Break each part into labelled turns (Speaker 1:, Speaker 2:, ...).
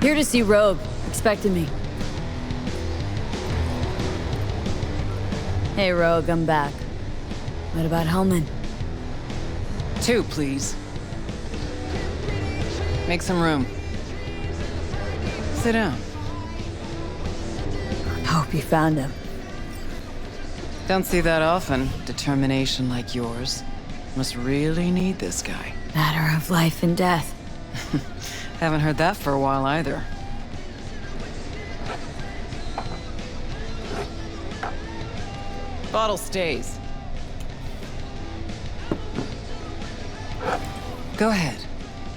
Speaker 1: Here to see Rogue. Expecting me. Hey, Rogue, I'm back. What about Hellman?
Speaker 2: 2, please. Make some room. Sit down.
Speaker 1: Hope you found him.
Speaker 2: Don't see that often. Determination like yours. Must really need this guy.
Speaker 1: Matter of life and death.
Speaker 2: Haven't heard that for a while either. Bottle stays. Go ahead.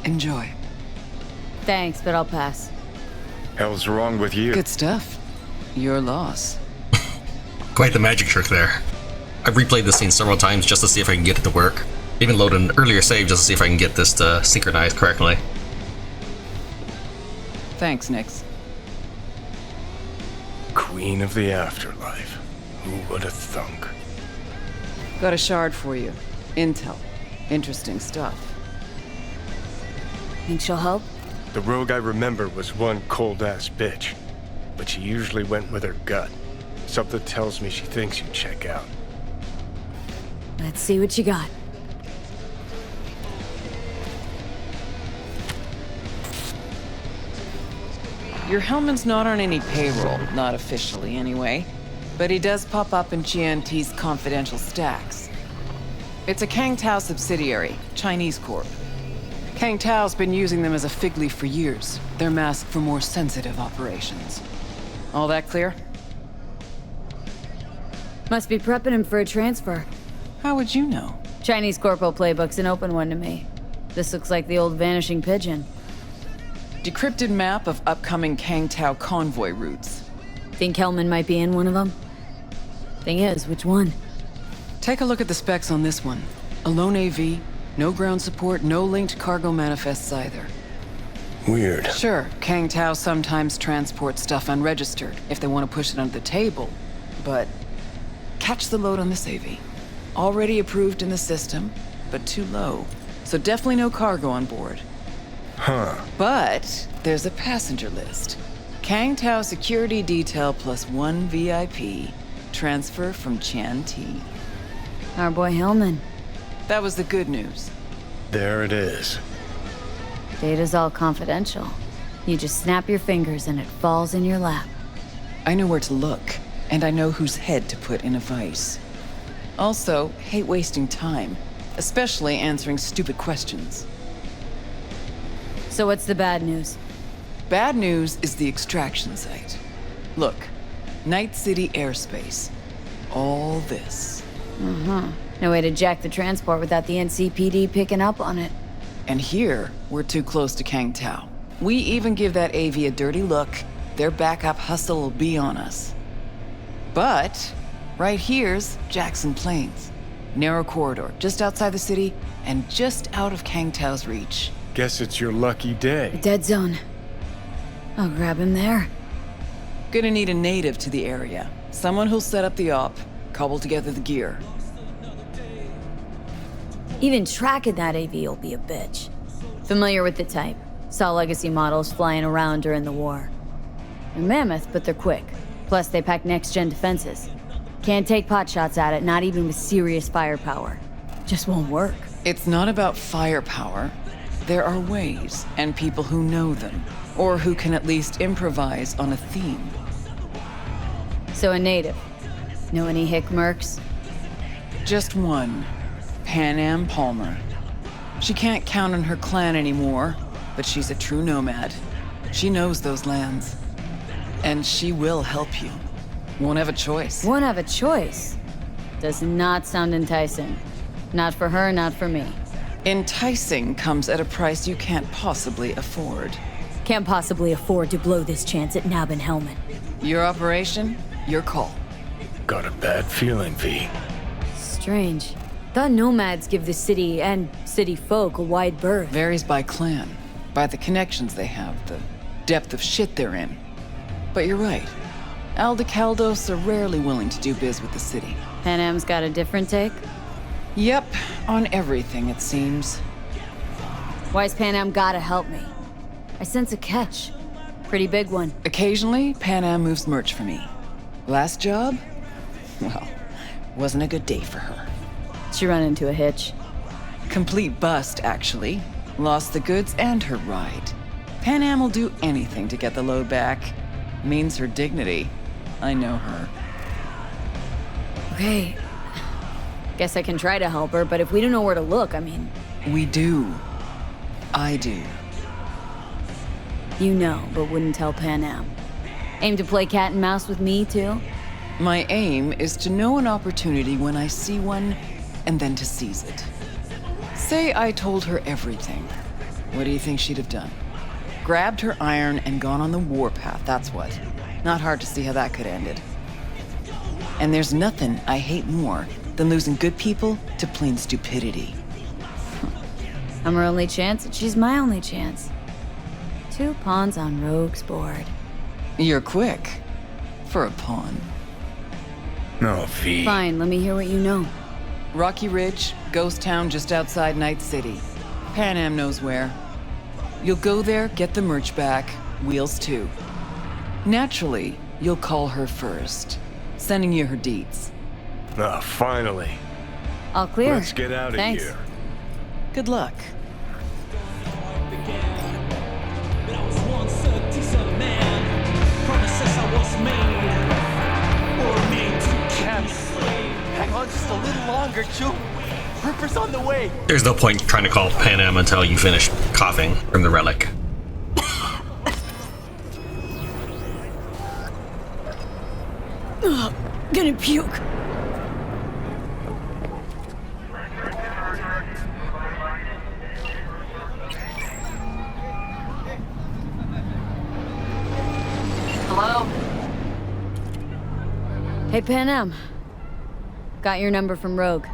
Speaker 2: Enjoy.
Speaker 1: Thanks, but I'll pass.
Speaker 3: Hell's wrong with you?
Speaker 2: Good stuff. Your loss.
Speaker 4: Quite the magic trick there. I've replayed this scene several times just to see if I can get it to work. Even load an earlier save just to see if I can get this to synchronize correctly.
Speaker 2: Thanks, Nix.
Speaker 3: Queen of the afterlife. Who would have thunk?
Speaker 2: Got a shard for you. Intel. Interesting stuff.
Speaker 1: Think she'll help?
Speaker 3: The rogue I remember was one cold-ass bitch. But she usually went with her gut. Something tells me she thinks you check out.
Speaker 1: Let's see what you got.
Speaker 2: Your Hellman's not on any payroll, not officially anyway. But he does pop up in GNT's confidential stacks. It's a Kang Tao subsidiary, Chinese corp. Kang Tao's been using them as a fig leaf for years. They're masked for more sensitive operations. All that clear?
Speaker 1: Must be prepping him for a transfer.
Speaker 2: How would you know?
Speaker 1: Chinese corpo playbook's an open one to me. This looks like the old vanishing pigeon.
Speaker 2: Decrypted map of upcoming Kang Tao convoy routes.
Speaker 1: Think Hellman might be in one of them? Thing is, which one?
Speaker 2: Take a look at the specs on this one. A lone AV, no ground support, no linked cargo manifests either.
Speaker 3: Weird.
Speaker 2: Sure, Kang Tao sometimes transports stuff unregistered if they want to push it under the table, but catch the load on this AV. Already approved in the system, but too low. So definitely no cargo on board.
Speaker 3: Huh.
Speaker 2: But there's a passenger list. Kang Tao security detail plus 1 VIP. Transfer from Chan T.
Speaker 1: Our boy Hellman.
Speaker 2: That was the good news.
Speaker 3: There it is.
Speaker 1: Data's all confidential. You just snap your fingers and it falls in your lap.
Speaker 2: I know where to look, and I know whose head to put in a vice. Also, hate wasting time, especially answering stupid questions.
Speaker 1: So what's the bad news?
Speaker 2: Bad news is the extraction site. Look, Night City airspace. All this.
Speaker 1: No way to jack the transport without the NCPD picking up on it.
Speaker 2: And here, we're too close to Kang Tao. We even give that AV a dirty look, their backup hustle will be on us. But right here's Jackson Plains. Narrow corridor, just outside the city, and just out of Kang Tao's reach.
Speaker 3: Guess it's your lucky day.
Speaker 1: Dead zone. I'll grab him there.
Speaker 2: Gonna need a native to the area. Someone who'll set up the op, cobble together the gear.
Speaker 1: Even tracking that AV will be a bitch. Familiar with the type. Saw legacy models flying around during the war. They're mammoth, but they're quick. Plus, they pack next-gen defenses. Can't take pot shots at it, not even with serious firepower. Just won't work.
Speaker 2: It's not about firepower. There are ways, and people who know them, or who can at least improvise on a theme.
Speaker 1: So a native. Know any hick mercs?
Speaker 2: Just one. Panam'll Palmer. She can't count on her clan anymore, but she's a true nomad. She knows those lands. And she will help you. Won't have a choice.
Speaker 1: Won't have a choice. Does not sound enticing. Not for her, not for me.
Speaker 2: Enticing comes at a price you can't possibly afford.
Speaker 1: Can't possibly afford to blow this chance at nabbing Hellman.
Speaker 2: Your operation, your call.
Speaker 3: Got a bad feeling, V.
Speaker 1: Strange. Thought nomads give the city and city folk a wide berth.
Speaker 2: Varies by clan, by the connections they have, the depth of shit they're in. But you're right. Aldecaldos are rarely willing to do biz with the city.
Speaker 1: Panam's got a different take?
Speaker 2: Yep, on everything it seems.
Speaker 1: Why's Panam gotta help me? I sense a catch. Pretty big one.
Speaker 2: Occasionally, Panam moves merch for me. Last job? Well, wasn't a good day for her.
Speaker 1: She run into a hitch.
Speaker 2: Complete bust, actually. Lost the goods and her ride. Panam will do anything to get the load back. Means her dignity. I know her.
Speaker 1: Okay. Guess I can try to help her, but if we don't know where to look, I mean...
Speaker 2: We do. I do.
Speaker 1: You know, but wouldn't tell Panam. Aim to play cat and mouse with me, too?
Speaker 2: My aim is to know an opportunity when I see one, and then to seize it. Say I told her everything. What do you think she'd have done? Grabbed her iron and gone on the warpath, that's what. Not hard to see how that could have ended. And there's nothing I hate more than losing good people to plain stupidity.
Speaker 1: I'm her only chance, and she's my only chance. 2 pawns on Rogue's board.
Speaker 2: You're quick. For a pawn.
Speaker 3: No, V.
Speaker 1: Fine, let me hear what you know.
Speaker 2: Rocky Ridge, ghost town just outside Night City. Panam knows where. You'll go there, get the merch back, wheels too. Naturally, you'll call her first, sending you her deeds.
Speaker 3: Ah, finally.
Speaker 1: All clear.
Speaker 3: Let's get out of
Speaker 1: Thanks.
Speaker 3: here.
Speaker 2: Good luck.
Speaker 5: Hang on just a little longer, Chew. Ripper's on the way.
Speaker 4: There's no point trying to call Panam until you finish coughing from the relic.
Speaker 1: Ugh, gonna puke.
Speaker 6: Hello?
Speaker 1: Hey, Panam. Got your number from Rogue.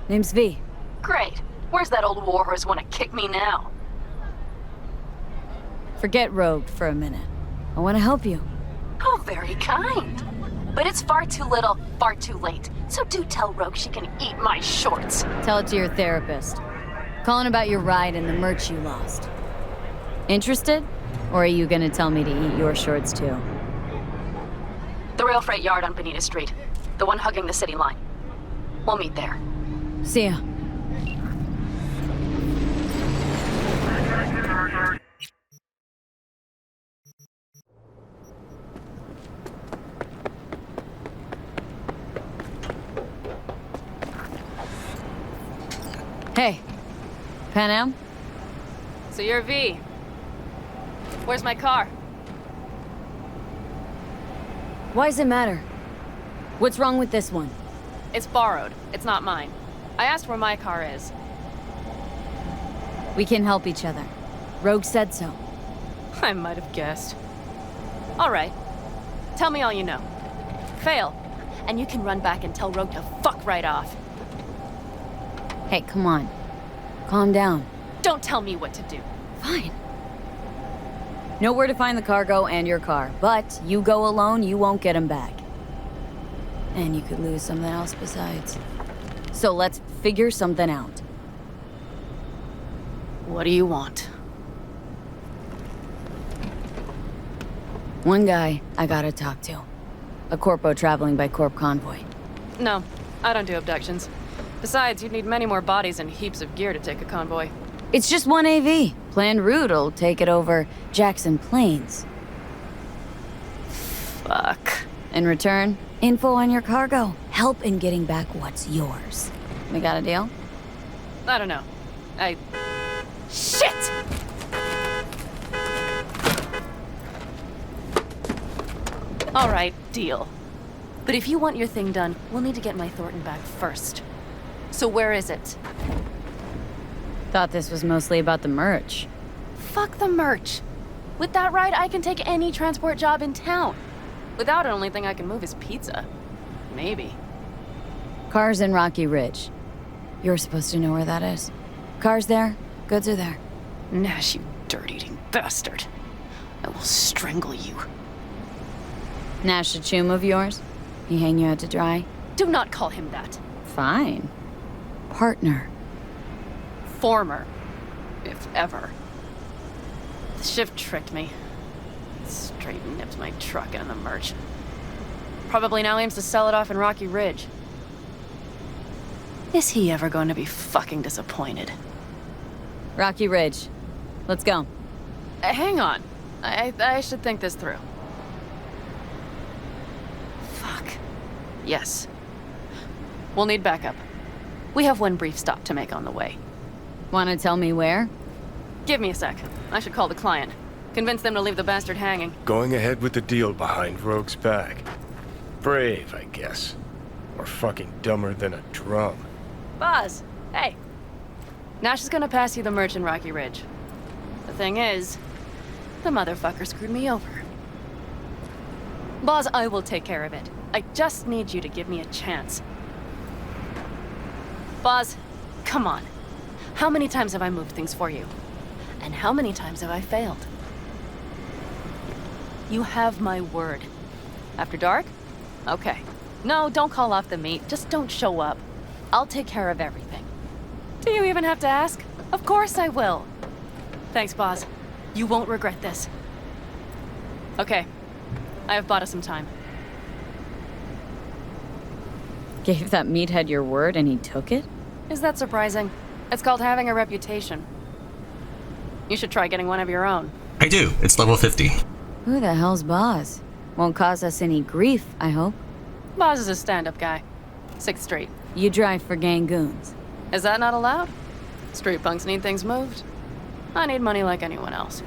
Speaker 1: Name's V.
Speaker 6: Great. Where's that old warhorse want to kick me now?
Speaker 1: Forget Rogue for a minute. I want to help you.
Speaker 6: Oh, very kind. But it's far too little, far too late. So do tell Rogue she can eat my shorts.
Speaker 1: Tell it to your therapist. Calling about your ride and the merch you lost. Interested? Or are you gonna tell me to eat your shorts too?
Speaker 6: The rail freight yard on Bonita Street. The one hugging the city line. We'll meet there.
Speaker 1: See ya. Hey, Panam?
Speaker 6: So you're V. Where's my car?
Speaker 1: Why's it matter? What's wrong with this one?
Speaker 7: It's borrowed. It's not mine. I asked where my car is.
Speaker 1: We can help each other. Rogue said so.
Speaker 7: I might have guessed. All right. Tell me all you know. Fail. And you can run back and tell Rogue to fuck right off.
Speaker 1: Hey, come on. Calm down.
Speaker 7: Don't tell me what to do.
Speaker 1: Fine. Know where to find the cargo and your car, but you go alone, you won't get them back. And you could lose something else besides. So let's figure something out.
Speaker 7: What do you want?
Speaker 1: One guy I gotta talk to. A corpo traveling by corp convoy.
Speaker 7: No, I don't do abductions. Besides, you'd need many more bodies and heaps of gear to take a convoy.
Speaker 1: It's just one AV. Planned route'll take it over Jackson Plains.
Speaker 7: Fuck.
Speaker 1: In return, info on your cargo. Help in getting back what's yours. We got a deal?
Speaker 7: I don't know. Shit! All right, deal. But if you want your thing done, we'll need to get my Thornton back first. So where is it?
Speaker 1: Thought this was mostly about the merch.
Speaker 7: Fuck the merch. With that ride, I can take any transport job in town. Without it, only thing I can move is pizza. Maybe.
Speaker 1: Car's in Rocky Ridge. You're supposed to know where that is. Car's there, goods are there.
Speaker 7: Nash, you dirt-eating bastard. I will strangle you.
Speaker 1: Nash a chum of yours? He hang you out to dry?
Speaker 7: Do not call him that.
Speaker 1: Fine. Partner.
Speaker 7: Former. If ever. The shift tricked me. Straight nipped my truck and the merch. Probably now aims to sell it off in Rocky Ridge. Is he ever going to be fucking disappointed?
Speaker 1: Rocky Ridge. Let's go.
Speaker 7: Hang on. I should think this through. Fuck. Yes. We'll need backup. We have one brief stop to make on the way.
Speaker 1: Wanna tell me where?
Speaker 7: Give me a sec. I should call the client. Convince them to leave the bastard hanging.
Speaker 3: Going ahead with the deal behind Rogue's back. Brave, I guess. Or fucking dumber than a drum.
Speaker 7: Boz, hey. Nash is gonna pass you the merch in Rocky Ridge. The thing is, the motherfucker screwed me over. Boz, I will take care of it. I just need you to give me a chance. Boz, come on. How many times have I moved things for you? And how many times have I failed? You have my word. After dark? Okay. No, don't call off the meet. Just don't show up. I'll take care of everything. Do you even have to ask? Of course I will. Thanks, Boz. You won't regret this. Okay. I have bought us some time.
Speaker 1: Gave that meathead your word and he took it?
Speaker 7: Is that surprising? It's called having a reputation. You should try getting one of your own.
Speaker 4: I do. It's level 50.
Speaker 1: Who the hell's Boz? Won't cause us any grief, I hope.
Speaker 7: Boz is a stand-up guy. 6th Street.
Speaker 1: You drive for gang goons.
Speaker 7: Is that not allowed? Street punks need things moved. I need money like anyone else.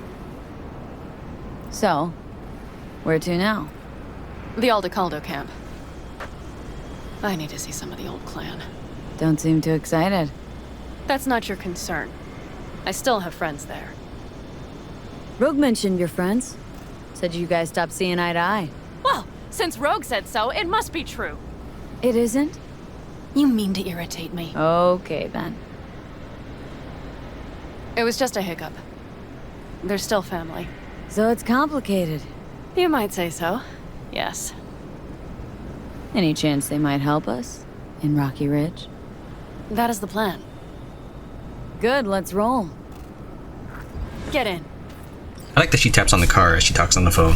Speaker 1: So, where to now?
Speaker 7: The Aldecaldo camp. I need to see some of the old clan.
Speaker 1: Don't seem too excited.
Speaker 7: That's not your concern. I still have friends there.
Speaker 1: Rogue mentioned your friends. Said you guys stopped seeing eye to eye.
Speaker 7: Well, since Rogue said so, it must be true.
Speaker 1: It isn't?
Speaker 7: You mean to irritate me.
Speaker 1: Okay, then.
Speaker 7: It was just a hiccup. They're still family.
Speaker 1: So it's complicated.
Speaker 7: You might say so. Yes.
Speaker 1: Any chance they might help us? In Rocky Ridge?
Speaker 7: That is the plan.
Speaker 1: Good, let's roll.
Speaker 7: Get in.
Speaker 4: I like that she taps on the car as she talks on the phone.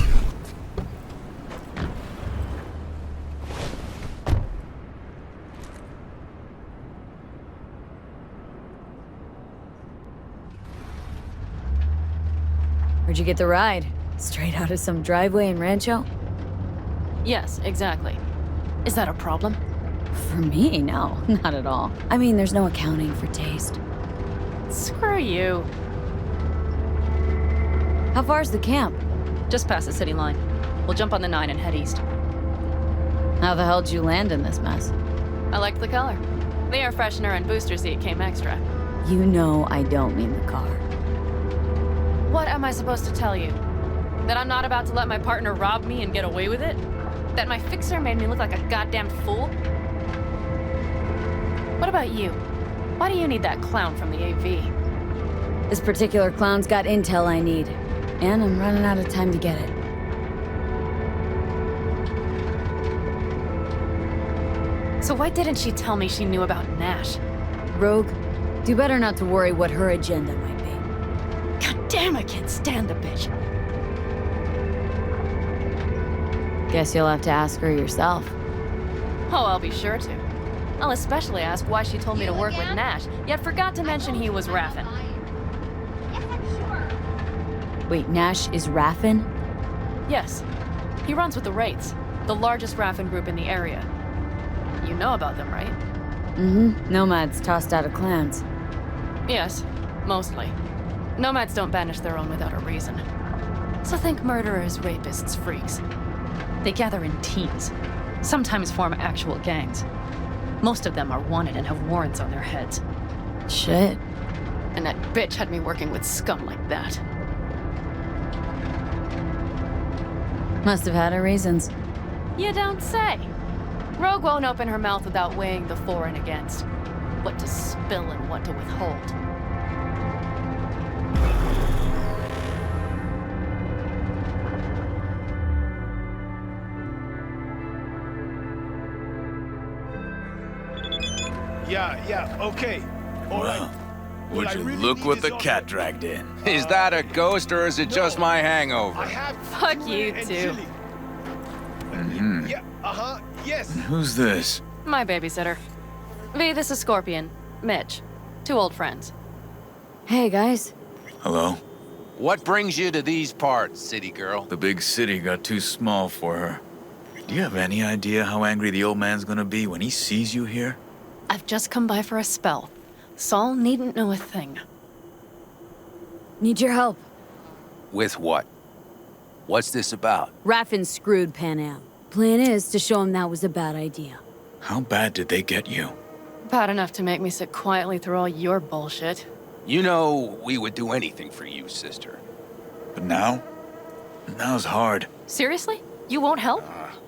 Speaker 1: Where'd you get the ride? Straight out of some driveway in Rancho?
Speaker 7: Yes, exactly. Is that a problem?
Speaker 1: For me, no, not at all. I mean, there's no accounting for taste.
Speaker 7: Screw you.
Speaker 1: How far's the camp?
Speaker 7: Just past the city line. We'll jump on the 9 and head east.
Speaker 1: How the hell did you land in this mess?
Speaker 7: I liked the color. The air freshener and booster seat came extra.
Speaker 1: You know I don't mean the car.
Speaker 7: What am I supposed to tell you? That I'm not about to let my partner rob me and get away with it? That my fixer made me look like a goddamn fool? What about you? Why do you need that clown from the AV?
Speaker 1: This particular clown's got intel I need, and I'm running out of time to get it.
Speaker 7: So why didn't she tell me she knew about Nash?
Speaker 1: Rogue, do better not to worry what her agenda might be.
Speaker 7: God damn, I can't stand the bitch.
Speaker 1: Guess you'll have to ask her yourself.
Speaker 7: Oh, I'll be sure to. I'll especially ask why she told me to work with Nash, yet forgot to mention he was Raffen.
Speaker 1: Wait, Nash is Raffen?
Speaker 7: Yes. He runs with the Wraiths, the largest Raffen group in the area. You know about them, right?
Speaker 1: Mm-hmm. Nomads tossed out of clans.
Speaker 7: Yes, mostly. Nomads don't banish their own without a reason. So think murderers, rapists, freaks. They gather in teams, sometimes form actual gangs. Most of them are wanted and have warrants on their heads.
Speaker 1: Shit.
Speaker 7: And that bitch had me working with scum like that.
Speaker 1: Must have had her reasons.
Speaker 7: You don't say. Rogue won't open her mouth without weighing the for and against. What to spill and what to withhold.
Speaker 3: Yeah, okay. All right.
Speaker 8: Would you look what the cat dragged in?
Speaker 9: Is that a ghost or is it just my hangover?
Speaker 7: Fuck you too.
Speaker 8: Who's this?
Speaker 7: My babysitter. V, this is Scorpion. Mitch. 2 old friends.
Speaker 1: Hey, guys.
Speaker 8: Hello?
Speaker 9: What brings you to these parts, city girl?
Speaker 8: The big city got too small for her. Do you have any idea how angry the old man's gonna be when he sees you here?
Speaker 7: I've just come by for a spell. Saul needn't know a thing.
Speaker 1: Need your help.
Speaker 9: With what? What's this about?
Speaker 1: Raffin screwed Panam. Plan is to show him that was a bad idea.
Speaker 8: How bad did they get you?
Speaker 7: Bad enough to make me sit quietly through all your bullshit.
Speaker 9: You know we would do anything for you, sister.
Speaker 8: But now? Now's hard.
Speaker 7: Seriously? You won't help?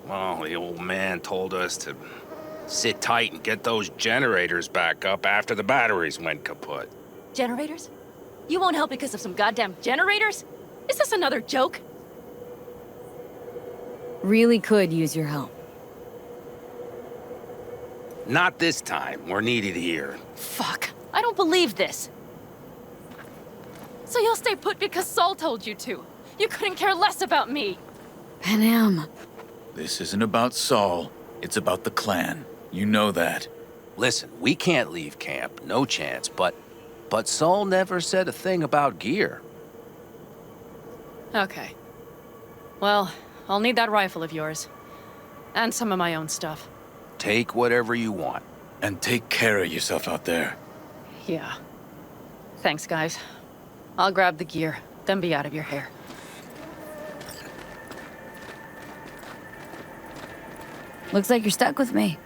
Speaker 9: Well, the old man told us to sit tight and get those generators back up after the batteries went kaput.
Speaker 7: Generators? You won't help because of some goddamn generators? Is this another joke?
Speaker 1: Really could use your help.
Speaker 9: Not this time. We're needed here.
Speaker 7: Fuck. I don't believe this. So you'll stay put because Saul told you to. You couldn't care less about me.
Speaker 1: Panam.
Speaker 8: This isn't about Saul. It's about the clan. You know that.
Speaker 9: Listen, we can't leave camp. No chance. But Saul never said a thing about gear.
Speaker 7: Okay. Well, I'll need that rifle of yours. And some of my own stuff.
Speaker 9: Take whatever you want.
Speaker 8: And take care of yourself out there.
Speaker 7: Yeah. Thanks, guys. I'll grab the gear, then be out of your hair.
Speaker 1: Looks like you're stuck with me.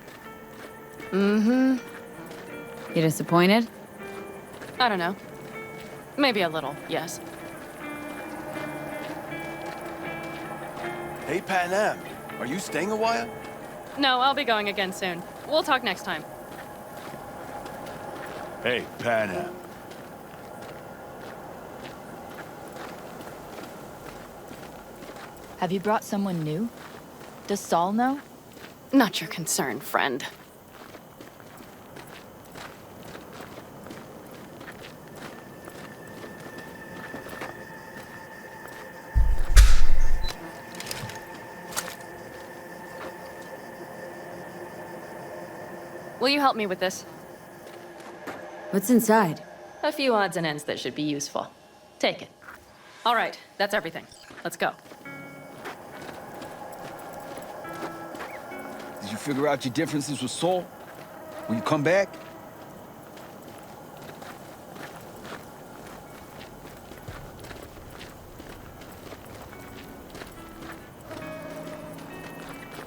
Speaker 7: Mm-hmm.
Speaker 1: You disappointed?
Speaker 7: I don't know. Maybe a little, yes.
Speaker 5: Hey, Panam, are you staying a while?
Speaker 7: No, I'll be going again soon. We'll talk next time.
Speaker 5: Hey, Panam.
Speaker 10: Have you brought someone new? Does Saul know?
Speaker 7: Not your concern, friend. Will you help me with this?
Speaker 1: What's inside?
Speaker 7: A few odds and ends that should be useful. Take it. All right, that's everything. Let's go.
Speaker 5: Did you figure out your differences with Saul? Will you come back?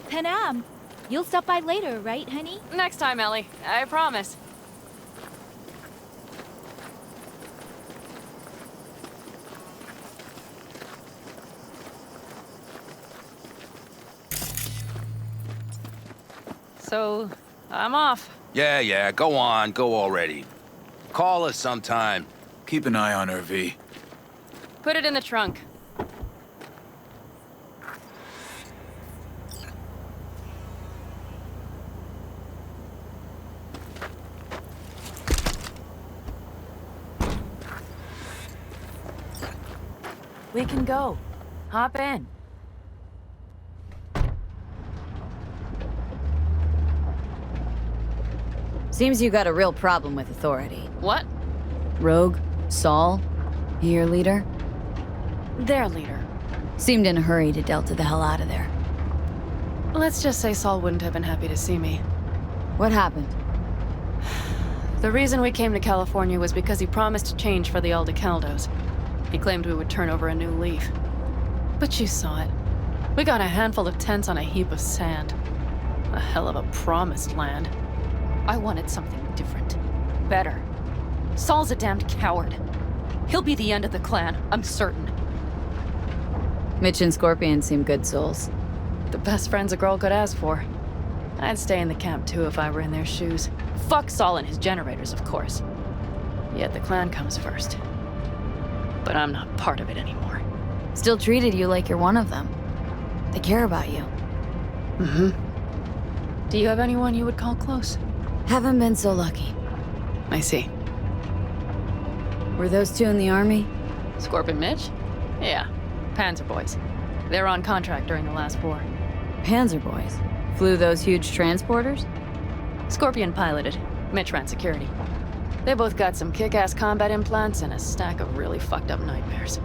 Speaker 10: Panam, you'll stop by later, right, honey?
Speaker 7: Next time, Ellie. I promise. So, I'm off.
Speaker 9: Yeah, go on. Go already. Call us sometime.
Speaker 8: Keep an eye on her, V.
Speaker 7: Put it in the trunk.
Speaker 10: We can go. Hop in.
Speaker 1: Seems you got a real problem with authority.
Speaker 7: What?
Speaker 1: Rogue? Saul? Your leader?
Speaker 7: Their leader.
Speaker 1: Seemed in a hurry to delta the hell out of there.
Speaker 7: Let's just say Saul wouldn't have been happy to see me.
Speaker 1: What happened?
Speaker 7: The reason we came to California was because he promised change for the Aldecaldos. He claimed we would turn over a new leaf. But you saw it. We got a handful of tents on a heap of sand. A hell of a promised land. I wanted something different. Better. Saul's a damned coward. He'll be the end of the clan, I'm certain.
Speaker 1: Mitch and Scorpion seem good souls.
Speaker 7: The best friends a girl could ask for. I'd stay in the camp too if I were in their shoes. Fuck Saul and his generators, of course. Yet the clan comes first. But I'm not part of it anymore.
Speaker 1: Still treated you like you're one of them. They care about you.
Speaker 7: Mm-hmm. Do you have anyone you would call close?
Speaker 1: Haven't been so lucky.
Speaker 7: I see.
Speaker 1: Were those two in the army?
Speaker 7: Scorpion Mitch? Yeah, Panzer boys. They were on contract during the last war.
Speaker 1: Panzer boys? Flew those huge transporters?
Speaker 7: Scorpion piloted. Mitch ran security. They both got some kick-ass combat implants and a stack of really fucked up nightmares.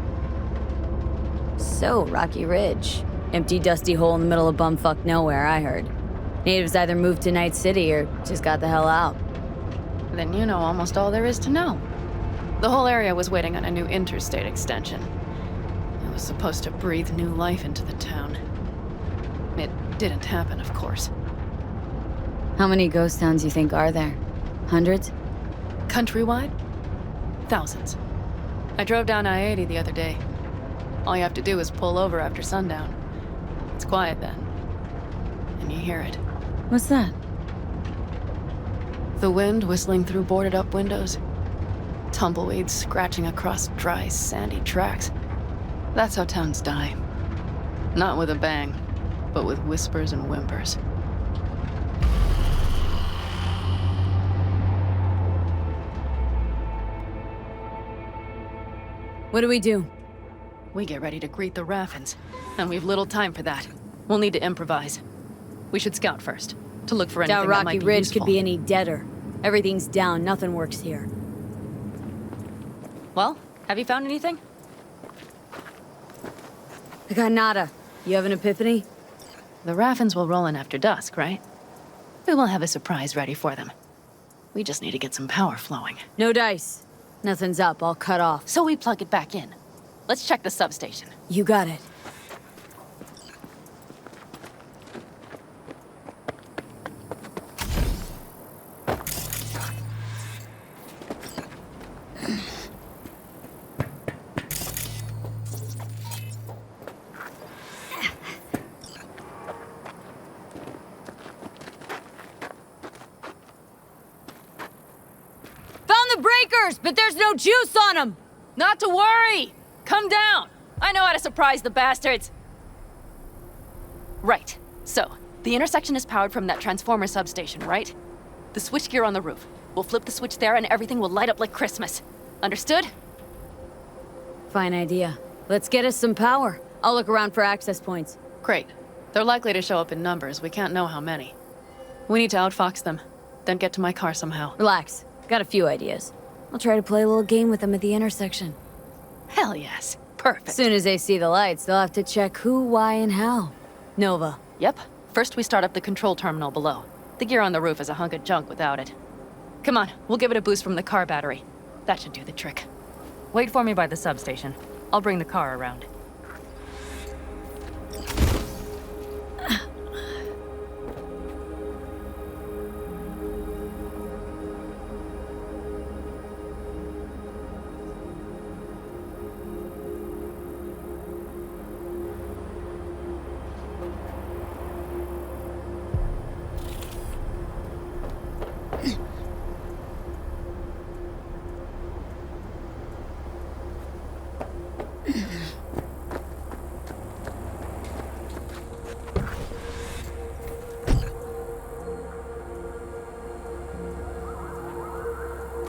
Speaker 1: So, Rocky Ridge. Empty, dusty hole in the middle of bumfuck nowhere, I heard. Natives either moved to Night City or just got the hell out.
Speaker 7: Then you know almost all there is to know. The whole area was waiting on a new interstate extension. It was supposed to breathe new life into the town. It didn't happen, of course.
Speaker 1: How many ghost towns you think are there? Hundreds?
Speaker 7: Countrywide? Thousands. I drove down I-80 the other day. All you have to do is pull over after sundown. It's quiet then. And you hear it.
Speaker 1: What's that?
Speaker 7: The wind whistling through boarded-up windows. Tumbleweeds scratching across dry, sandy tracks. That's how towns die. Not with a bang, but with whispers and whimpers.
Speaker 1: What do we do?
Speaker 7: We get ready to greet the Raffins, and we've little time for that. We'll need to improvise. We should scout first, to look for anything
Speaker 1: Doubt
Speaker 7: that
Speaker 1: Rocky
Speaker 7: might be
Speaker 1: Ridge
Speaker 7: useful.
Speaker 1: could be any deader. Everything's down, nothing works here.
Speaker 7: Well, have you found anything?
Speaker 1: I got nada. You have an epiphany?
Speaker 7: The Raffins will roll in after dusk, right? We will have a surprise ready for them. We just need to get some power flowing.
Speaker 1: No dice. Nothing's up, all cut off.
Speaker 7: So we plug it back in. Let's check the substation.
Speaker 1: You got it. But there's no juice on them!
Speaker 7: Not to worry! Come down! I know how to surprise the bastards! Right. So, the intersection is powered from that transformer substation, right? The switchgear on the roof. We'll flip the switch there and everything will light up like Christmas. Understood?
Speaker 1: Fine idea. Let's get us some power. I'll look around for access points.
Speaker 7: Great. They're likely to show up in numbers. We can't know how many. We need to outfox them, then get to my car somehow.
Speaker 1: Relax. Got a few ideas. I'll try to play a little game with them at the intersection.
Speaker 7: Hell yes. Perfect.
Speaker 1: As soon as they see the lights, they'll have to check who, why, and how. Nova.
Speaker 7: Yep. First we start up the control terminal below. The gear on the roof is a hunk of junk without it. Come on, we'll give it a boost from the car battery. That should do the trick. Wait for me by the substation. I'll bring the car around.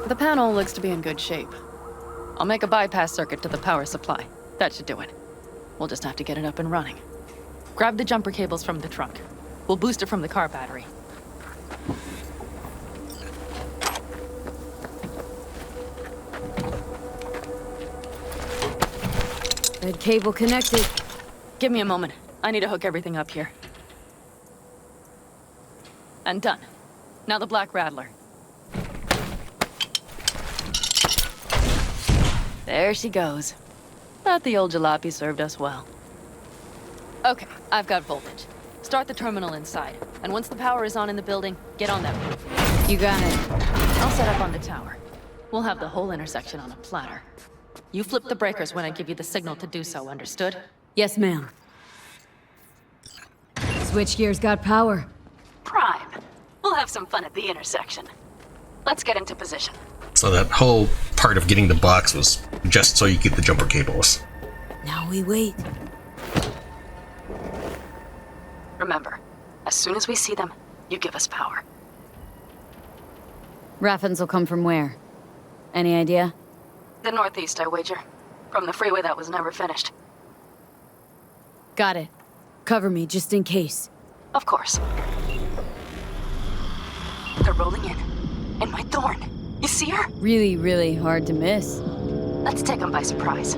Speaker 7: The panel looks to be in good shape. I'll make a bypass circuit to the power supply. That should do it. We'll just have to get it up and running. Grab the jumper cables from the trunk. We'll boost it from the car battery.
Speaker 1: Red cable connected.
Speaker 7: Give me a moment. I need to hook everything up here. And done. Now the Black Rattler. There she goes. Thought the old jalopy served us well. Okay, I've got voltage. Start the terminal inside, and once the power is on in the building, get on that roof.
Speaker 1: You got it.
Speaker 7: I'll set up on the tower. We'll have the whole intersection on a platter. You flip the breakers when I give you the signal to do so, understood?
Speaker 1: Yes, ma'am. Switchgear's got power.
Speaker 6: Prime. We'll have some fun at the intersection. Let's get into position.
Speaker 4: So that whole part of getting the box was just so you get the jumper cables.
Speaker 1: Now we wait.
Speaker 6: Remember, as soon as we see them, you give us power.
Speaker 1: Raffins will come from where? Any idea?
Speaker 6: The northeast, I wager. From the freeway that was never finished.
Speaker 1: Got it. Cover me, just in case.
Speaker 6: Of course. They're rolling in. In my thorn. You see her?
Speaker 1: Really, really hard to miss.
Speaker 6: Let's take them by surprise.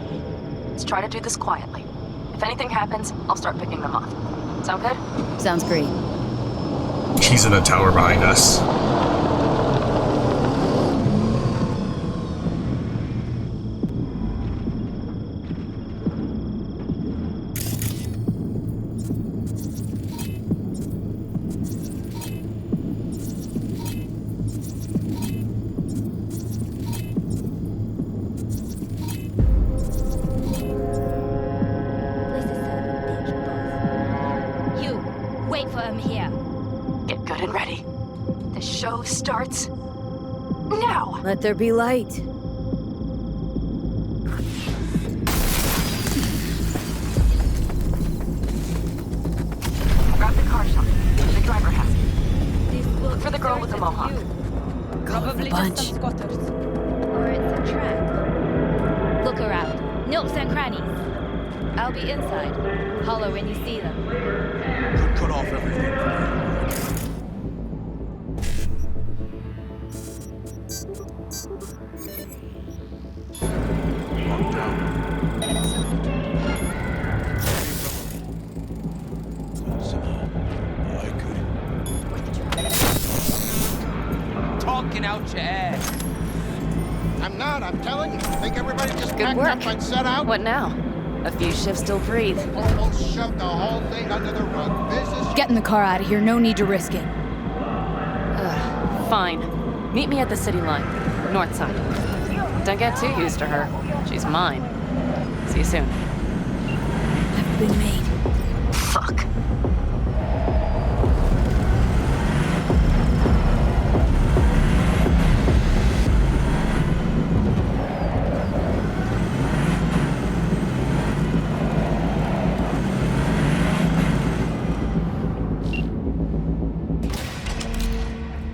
Speaker 6: Let's try to do this quietly. If anything happens, I'll start picking them off. Sound good?
Speaker 1: Sounds great.
Speaker 4: She's in a tower behind us.
Speaker 10: You, wait for him here.
Speaker 6: Get good and ready. The show starts now.
Speaker 1: Let there be light.
Speaker 6: Grab the car shot. The driver has it. Look for the girl with the mohawk.
Speaker 10: Probably
Speaker 1: bunch.
Speaker 10: just some squatters. Or it's a trap. Look around. Nooks and crannies. I'll be inside. Holler when you see them.
Speaker 5: Cut off everything from here. Lock down. Somehow, I could. Talking out your ass.
Speaker 11: I'm not, I'm telling you. Think everybody just
Speaker 7: Good
Speaker 11: packed
Speaker 7: work.
Speaker 11: up and set out?
Speaker 7: What now? A few shifts still breathe.
Speaker 11: Almost shoved the whole thing under the rug. Business.
Speaker 1: Get in the car out of here, no need to risk it.
Speaker 7: Fine. Meet me at the city line, north side. Don't get too used to her. She's mine. See you soon.
Speaker 1: I've been made.
Speaker 6: Fuck.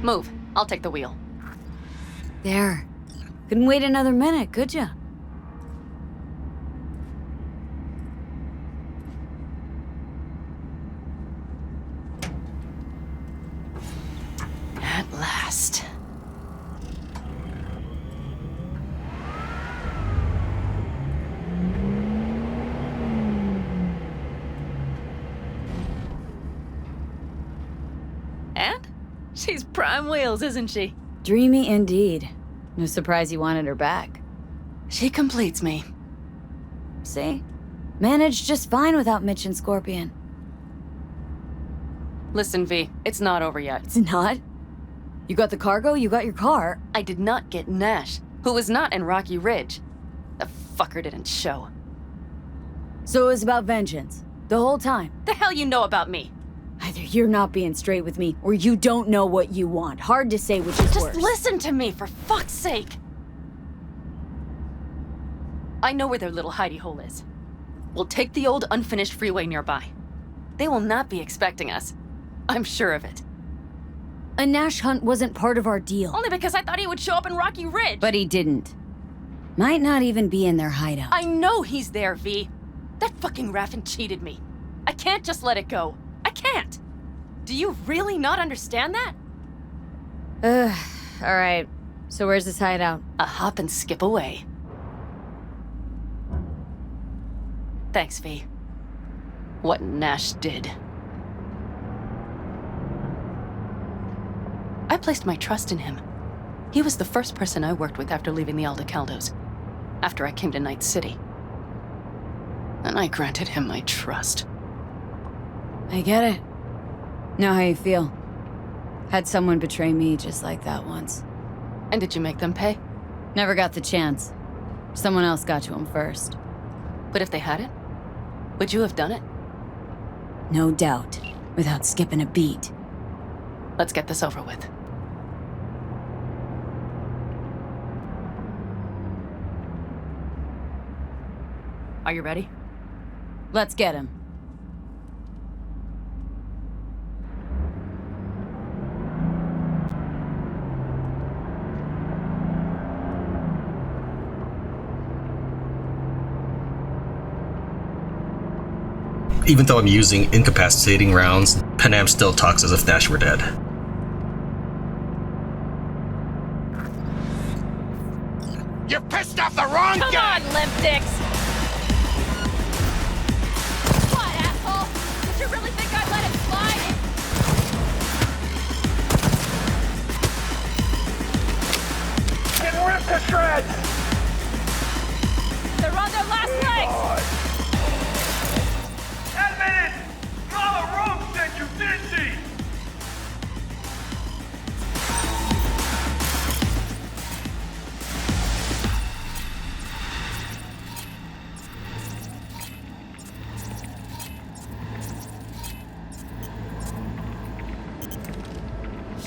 Speaker 7: Move. I'll take the wheel.
Speaker 1: There. Couldn't wait another minute, could ya?
Speaker 7: At last. And? She's prime wheels, isn't she?
Speaker 1: Dreamy indeed. No surprise you wanted her back.
Speaker 7: She completes me.
Speaker 1: See? Managed just fine without Mitch and Scorpion.
Speaker 7: Listen, V, it's not over yet.
Speaker 1: It's not. You got the cargo, you got your car.
Speaker 7: I did not get Nash, who was not in Rocky Ridge. The fucker didn't show.
Speaker 1: So it was about vengeance. The whole time.
Speaker 7: The hell you know about me?
Speaker 1: Either you're not being straight with me, or you don't know what you want. Hard to say which is
Speaker 7: Just
Speaker 1: worse.
Speaker 7: listen to me, for fuck's sake! I know where their little hidey hole is. We'll take the old unfinished freeway nearby. They will not be expecting us. I'm sure of it.
Speaker 1: A Nash hunt wasn't part of our deal.
Speaker 7: Only because I thought he would show up in Rocky Ridge.
Speaker 1: But he didn't. Might not even be in their hideout.
Speaker 7: I know he's there, V. That fucking Raffin cheated me. I can't just let it go. I can't. Do you really not understand that?
Speaker 1: Alright. So where's this hideout?
Speaker 7: A hop and skip away. Thanks, V. What Nash did. I placed my trust in him. He was the first person I worked with after leaving the Aldecaldos, after I came to Night City. And I granted him my trust.
Speaker 1: I get it. Know how you feel. Had someone betray me just like that once.
Speaker 7: And did you make them pay?
Speaker 1: Never got the chance. Someone else got to him first.
Speaker 7: But if they hadn't, would you have done it?
Speaker 1: No doubt. Without skipping a beat.
Speaker 7: Let's get this over with. Are you ready?
Speaker 1: Let's get him.
Speaker 4: Even though I'm using incapacitating rounds, Panam still talks as if Nash were dead.
Speaker 11: You pissed off the wrong
Speaker 7: Come
Speaker 11: guy!
Speaker 7: on, limp dicks! What, asshole? Did you really think I'd let it slide?
Speaker 3: Get ripped to shreds!
Speaker 7: They're on their last legs!
Speaker 3: Admin! Call a room that you did see!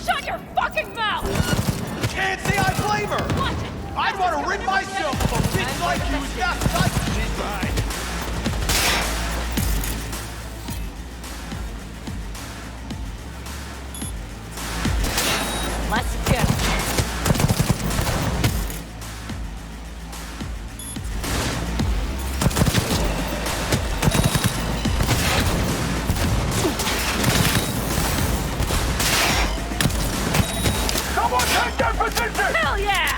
Speaker 7: Shut your fucking mouth!
Speaker 5: Can't say I blame her!
Speaker 7: What?
Speaker 5: I'd want to rid myself of a bitch like you who's got such design.
Speaker 7: Let's go.
Speaker 3: Someone take their position!
Speaker 7: Hell yeah!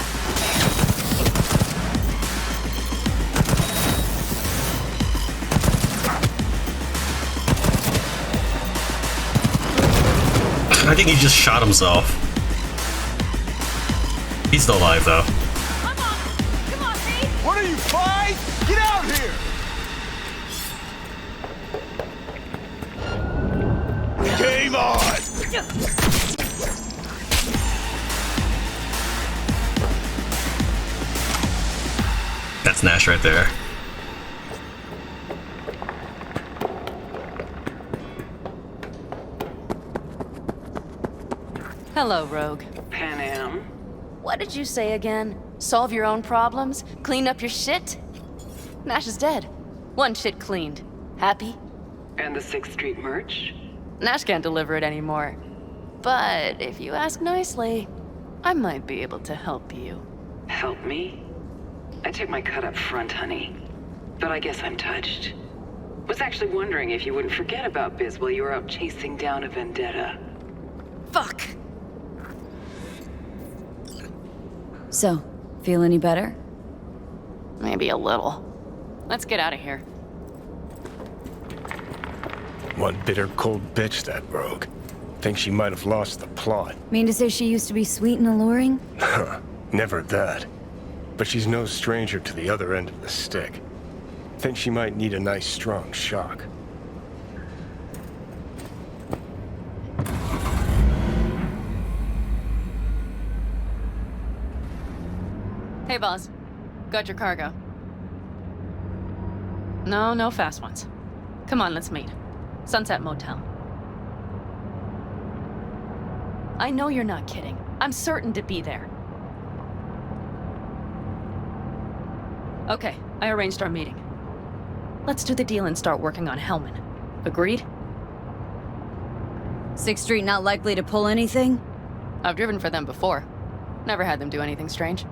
Speaker 4: I think he just shot himself. He's still alive though.
Speaker 7: Come on! Come on, Pete!
Speaker 5: What are you, five? Get out here! Game on!
Speaker 4: That's Nash right there.
Speaker 7: Hello, Rogue.
Speaker 2: Panam?
Speaker 7: What did you say again? Solve your own problems? Clean up your shit? Nash is dead. One shit cleaned. Happy?
Speaker 2: And the 6th Street merch?
Speaker 7: Nash can't deliver it anymore. But if you ask nicely, I might be able to help you.
Speaker 2: Help me? I took my cut up front, honey. But I guess I'm touched. Was actually wondering if you wouldn't forget about Biz while you were out chasing down a vendetta.
Speaker 7: Fuck!
Speaker 1: So, feel any better?
Speaker 7: Maybe a little. Let's get out of here.
Speaker 3: One bitter, cold bitch, that rogue. Think she might have lost the plot.
Speaker 1: Mean to say she used to be sweet and alluring?
Speaker 3: Never that. But she's no stranger to the other end of the stick. Think she might need a nice, strong shock.
Speaker 7: Hey, boss. Got your cargo. No fast ones. Come on, let's meet. Sunset Motel. I know you're not kidding. I'm certain to be there. Okay, I arranged our meeting. Let's do the deal and start working on Hellman. Agreed?
Speaker 1: 6th Street not likely to pull anything?
Speaker 7: I've driven for them before. Never had them do anything strange.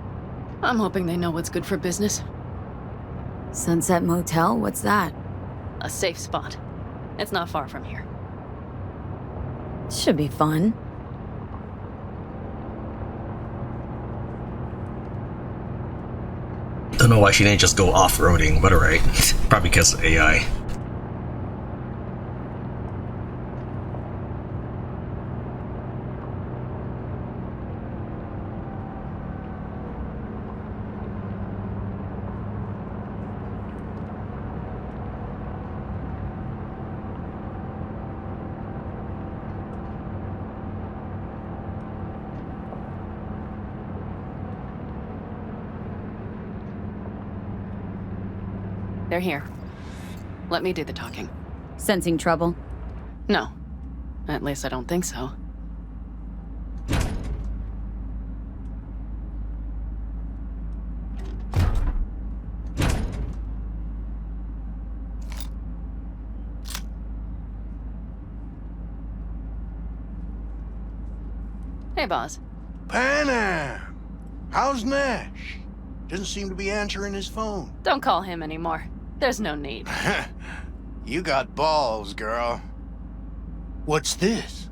Speaker 7: I'm hoping they know what's good for business.
Speaker 1: Sunset Motel? What's that?
Speaker 7: A safe spot. It's not far from here.
Speaker 1: Should be fun.
Speaker 4: Don't know why she didn't just go off-roading, but alright. Probably because of AI.
Speaker 7: They're here. Let me do the talking.
Speaker 1: Sensing trouble?
Speaker 7: No. At least I don't think so. Hey, boss.
Speaker 11: Panam! How's Nash? Doesn't seem to be answering his phone.
Speaker 7: Don't call him anymore. There's no need.
Speaker 11: You got balls, girl. What's this?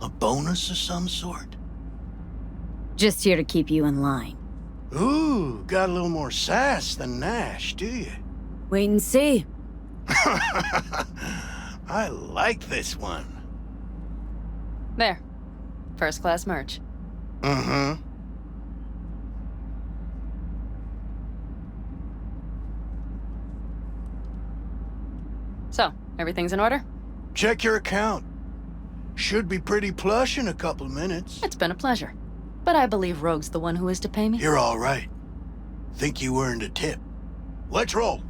Speaker 11: A bonus of some sort?
Speaker 1: Just here to keep you in line.
Speaker 11: Ooh, got a little more sass than Nash, do you?
Speaker 1: Wait and see.
Speaker 11: I like this one.
Speaker 7: There. First class merch.
Speaker 11: Mm-hmm.
Speaker 7: So, everything's in order?
Speaker 11: Check your account. Should be pretty plush in a couple of minutes.
Speaker 7: It's been a pleasure. But I believe Rogue's the one who is to pay me.
Speaker 11: You're all right. Think you earned a tip. Let's roll.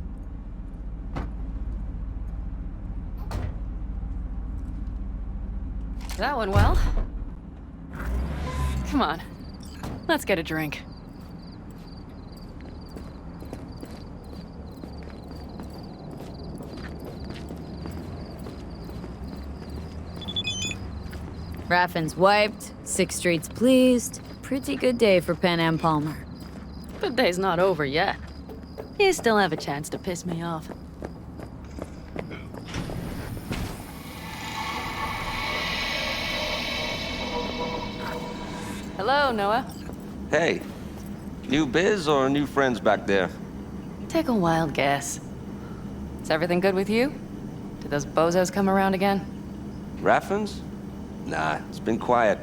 Speaker 7: That went well. Come on. Let's get a drink.
Speaker 1: Raffin's wiped, 6 streets pleased. Pretty good day for Panam Palmer.
Speaker 7: The day's not over yet. You still have a chance to piss me off. Hello, Noah.
Speaker 12: Hey, new biz or new friends back there?
Speaker 7: Take a wild guess. Is everything good with you? Did those bozos come around again?
Speaker 12: Raffins? Nah, it's been quiet.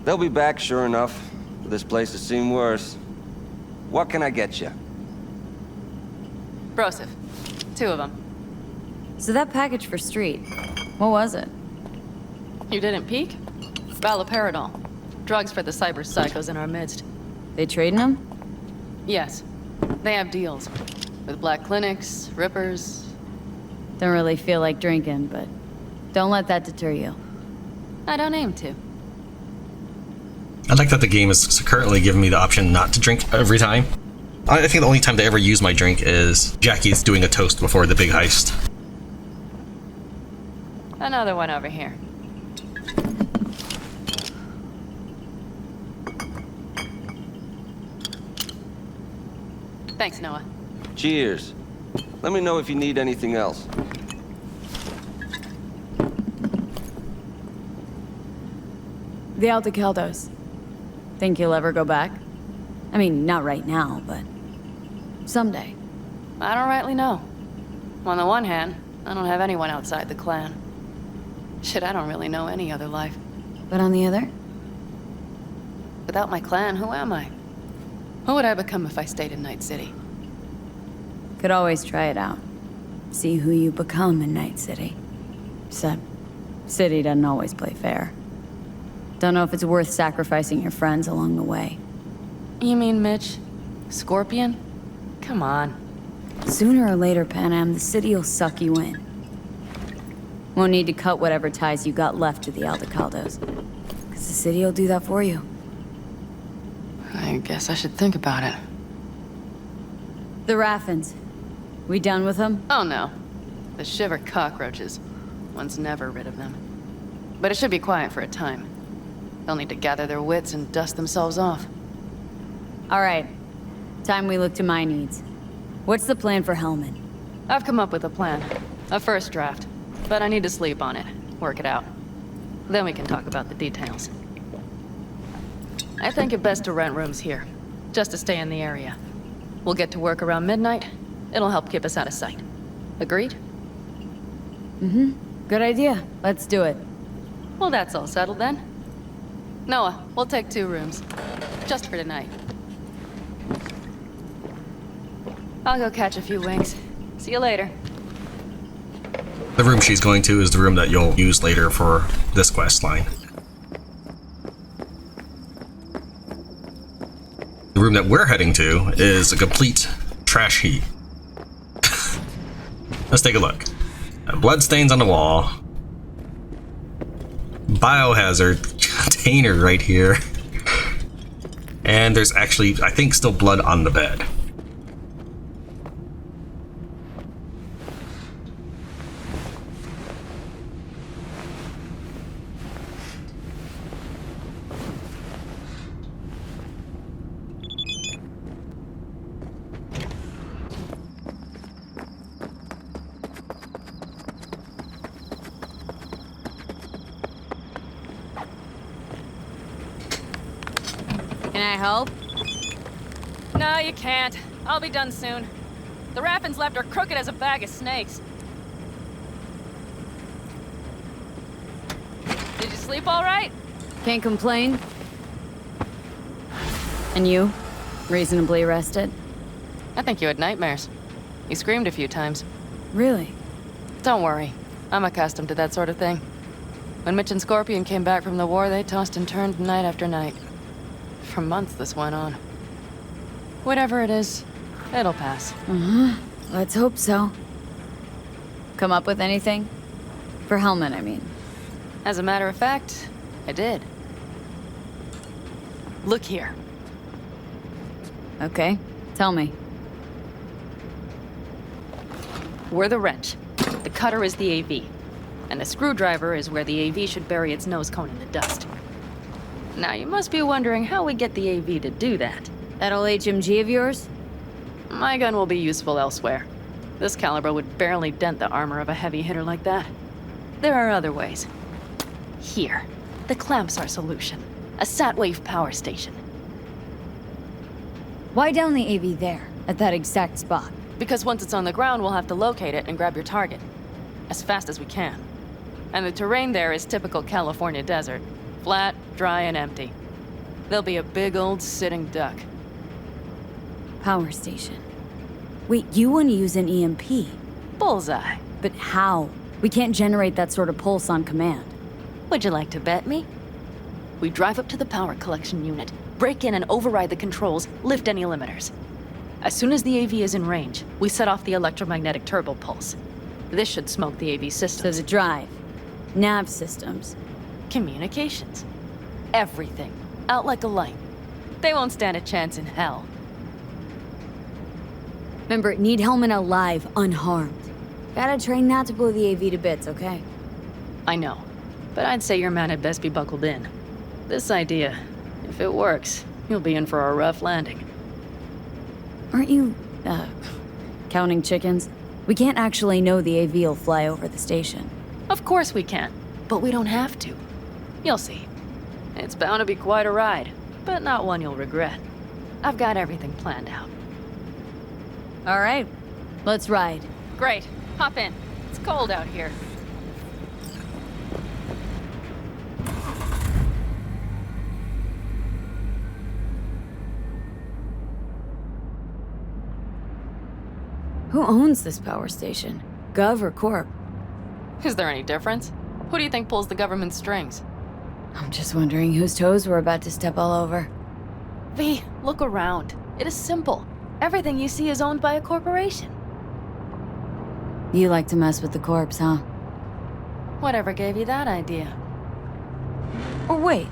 Speaker 12: They'll be back, sure enough. But this place has seen worse. What can I get you?
Speaker 7: Broseph. 2 of them.
Speaker 1: So that package for Street, what was it?
Speaker 7: You didn't peek? Valoperidol. Drugs for the cyber psychos in our midst.
Speaker 1: They trading them?
Speaker 7: Yes. They have deals. With black clinics, rippers.
Speaker 1: Don't really feel like drinking, but don't let that deter you.
Speaker 7: I don't aim to.
Speaker 4: I like that the game is currently giving me the option not to drink every time. I think the only time they ever use my drink is Jackie's doing a toast before the big heist.
Speaker 7: Another one over here. Thanks, Noah.
Speaker 12: Cheers. Let me know if you need anything else.
Speaker 1: The Aldecaldos. Think you'll ever go back? I mean, not right now, but someday.
Speaker 7: I don't rightly know. On the one hand, I don't have anyone outside the clan. Shit, I don't really know any other life.
Speaker 1: But on the other?
Speaker 7: Without my clan, who am I? Who would I become if I stayed in Night City?
Speaker 1: Could always try it out. See who you become in Night City. Except, City doesn't always play fair. Don't know if it's worth sacrificing your friends along the way.
Speaker 7: You mean Mitch? Scorpion? Come on.
Speaker 1: Sooner or later, Panam, the city'll suck you in. Won't need to cut whatever ties you got left to the Aldecaldos. Because the city'll do that for you.
Speaker 7: I guess I should think about it.
Speaker 1: The Raffins. We done with them?
Speaker 7: Oh no. The shiver cockroaches. One's never rid of them. But it should be quiet for a time. They'll need to gather their wits and dust themselves off.
Speaker 1: All right. Time we look to my needs. What's the plan for Hellman?
Speaker 7: I've come up with a plan. A first draft. But I need to sleep on it. Work it out. Then we can talk about the details. I think it best to rent rooms here. Just to stay in the area. We'll get to work around midnight. It'll help keep us out of sight. Agreed?
Speaker 1: Mm-hmm. Good idea. Let's do it.
Speaker 7: Well, that's all settled then. Noah, we'll take 2 rooms. Just for tonight. I'll go catch a few wings. See you later.
Speaker 4: The room she's going to is the room that you'll use later for this quest line. The room that we're heading to is a complete trash heap. Let's take a look. Bloodstains on the wall. Biohazard container right here. And there's actually, I think, still blood on the bed.
Speaker 1: Can I help?
Speaker 7: No, you can't. I'll be done soon. The Raffins left are crooked as a bag of snakes. Did you sleep all right?
Speaker 1: Can't complain. And you? Reasonably rested?
Speaker 7: I think you had nightmares. You screamed a few times.
Speaker 1: Really?
Speaker 7: Don't worry. I'm accustomed to that sort of thing. When Mitch and Scorpion came back from the war, they tossed and turned night after night. For months this went on. Whatever it is, it'll pass.
Speaker 1: Let's hope so. Come up with anything? For Hellman, I mean.
Speaker 7: As a matter of fact, I did. Look here.
Speaker 1: Okay, tell me.
Speaker 7: We're the wrench. The cutter is the AV. And the screwdriver is where the AV should bury its nose cone in the dust. Now you must be wondering how we get the AV to do that.
Speaker 1: That old HMG of yours?
Speaker 7: My gun will be useful elsewhere. This caliber would barely dent the armor of a heavy hitter like that. There are other ways. Here, the clamp's our solution. A sat-wave power station.
Speaker 1: Why down the AV there, at that exact spot?
Speaker 7: Because once it's on the ground, we'll have to locate it and grab your target. As fast as we can. And the terrain there is typical California desert. Flat, dry, and empty. There'll be a big old sitting duck.
Speaker 1: Power station. Wait, you want to use an EMP?
Speaker 7: Bullseye.
Speaker 1: But how? We can't generate that sort of pulse on command.
Speaker 7: Would you like to bet me? We drive up to the power collection unit, break in and override the controls, lift any limiters. As soon as the AV is in range, we set off the electromagnetic turbo pulse. This should smoke the AV systems.
Speaker 1: So the drive, nav systems,
Speaker 7: communications, everything, out like a light. They won't stand a chance in hell.
Speaker 1: Remember, need Hellman alive, unharmed. Gotta train not to blow the AV to bits, okay?
Speaker 7: I know, but I'd say your man had best be buckled in. This idea, if it works, you'll be in for a rough landing.
Speaker 1: Aren't you, counting chickens? We can't actually know the AV will fly over the station.
Speaker 7: Of course we can, but we don't have to. You'll see. It's bound to be quite a ride, but not one you'll regret. I've got everything planned out.
Speaker 1: All right, let's ride.
Speaker 7: Great, hop in. It's cold out here.
Speaker 1: Who owns this power station? Gov or Corp?
Speaker 7: Is there any difference? Who do you think pulls the government's strings?
Speaker 1: I'm just wondering whose toes we're about to step all over.
Speaker 7: V, look around. It is simple. Everything you see is owned by a corporation.
Speaker 1: You like to mess with the corpse, huh?
Speaker 7: Whatever gave you that idea?
Speaker 1: Or wait,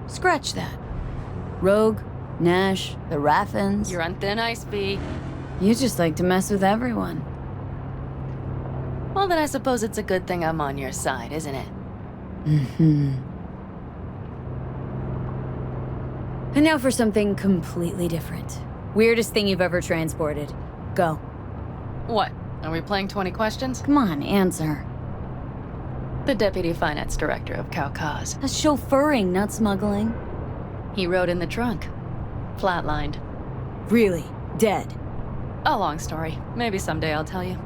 Speaker 1: scratch that. Rogue, Nash, the Raffins.
Speaker 7: You're on thin ice, V.
Speaker 1: You just like to mess with everyone.
Speaker 7: Well, then I suppose it's a good thing I'm on your side, isn't it?
Speaker 1: And now for something completely different. Weirdest thing you've ever transported. Go.
Speaker 7: What? Are we playing 20 questions?
Speaker 1: Come on, answer.
Speaker 7: The Deputy Finance Director of Caucase.
Speaker 1: That's chauffeuring, not smuggling.
Speaker 7: He rode in the trunk. Flatlined.
Speaker 1: Really? Dead?
Speaker 7: A long story. Maybe someday I'll tell you.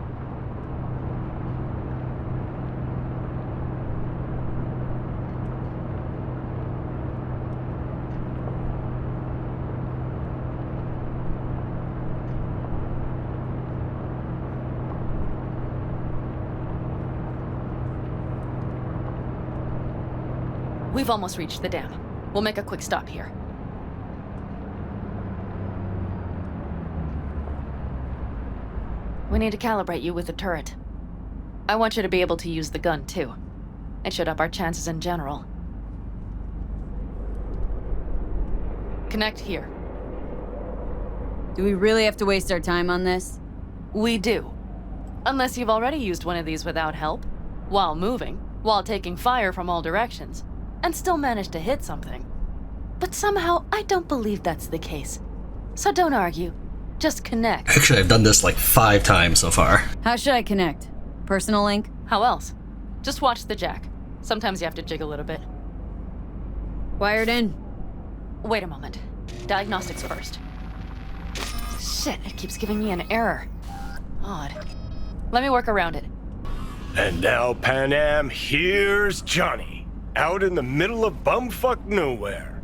Speaker 7: We've almost reached the dam. We'll make a quick stop here. We need to calibrate you with the turret. I want you to be able to use the gun, too. It should up our chances in general. Connect here.
Speaker 1: Do we really have to waste our time on this?
Speaker 7: We do. Unless you've already used one of these without help, while moving, while taking fire from all directions, and still managed to hit something. But somehow, I don't believe that's the case. So don't argue. Just connect.
Speaker 4: Actually, I've done this like 5 times so far.
Speaker 1: How should I connect? Personal link?
Speaker 7: How else? Just watch the jack. Sometimes you have to jig a little bit.
Speaker 1: Wired in.
Speaker 7: Wait a moment. Diagnostics first. Shit, it keeps giving me an error. Odd. Let me work around it.
Speaker 3: And now, Panam, here's Johnny. Out in the middle of bumfuck nowhere.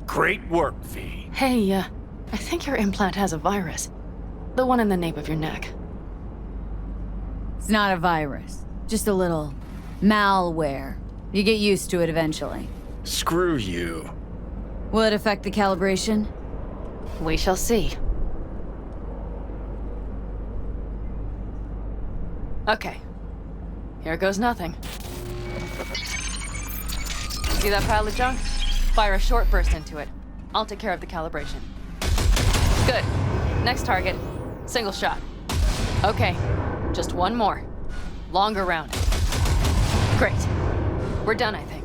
Speaker 3: Great work, V.
Speaker 7: Hey, I think your implant has a virus. The one in the nape of your neck.
Speaker 1: It's not a virus. Just a little malware. You get used to it eventually.
Speaker 3: Screw you.
Speaker 1: Will it affect the calibration?
Speaker 7: We shall see. Okay. Here goes nothing. See that pile of junk? Fire a short burst into it. I'll take care of the calibration. Good. Next target. Single shot. Okay. Just one more. Longer round. Great. We're done, I think.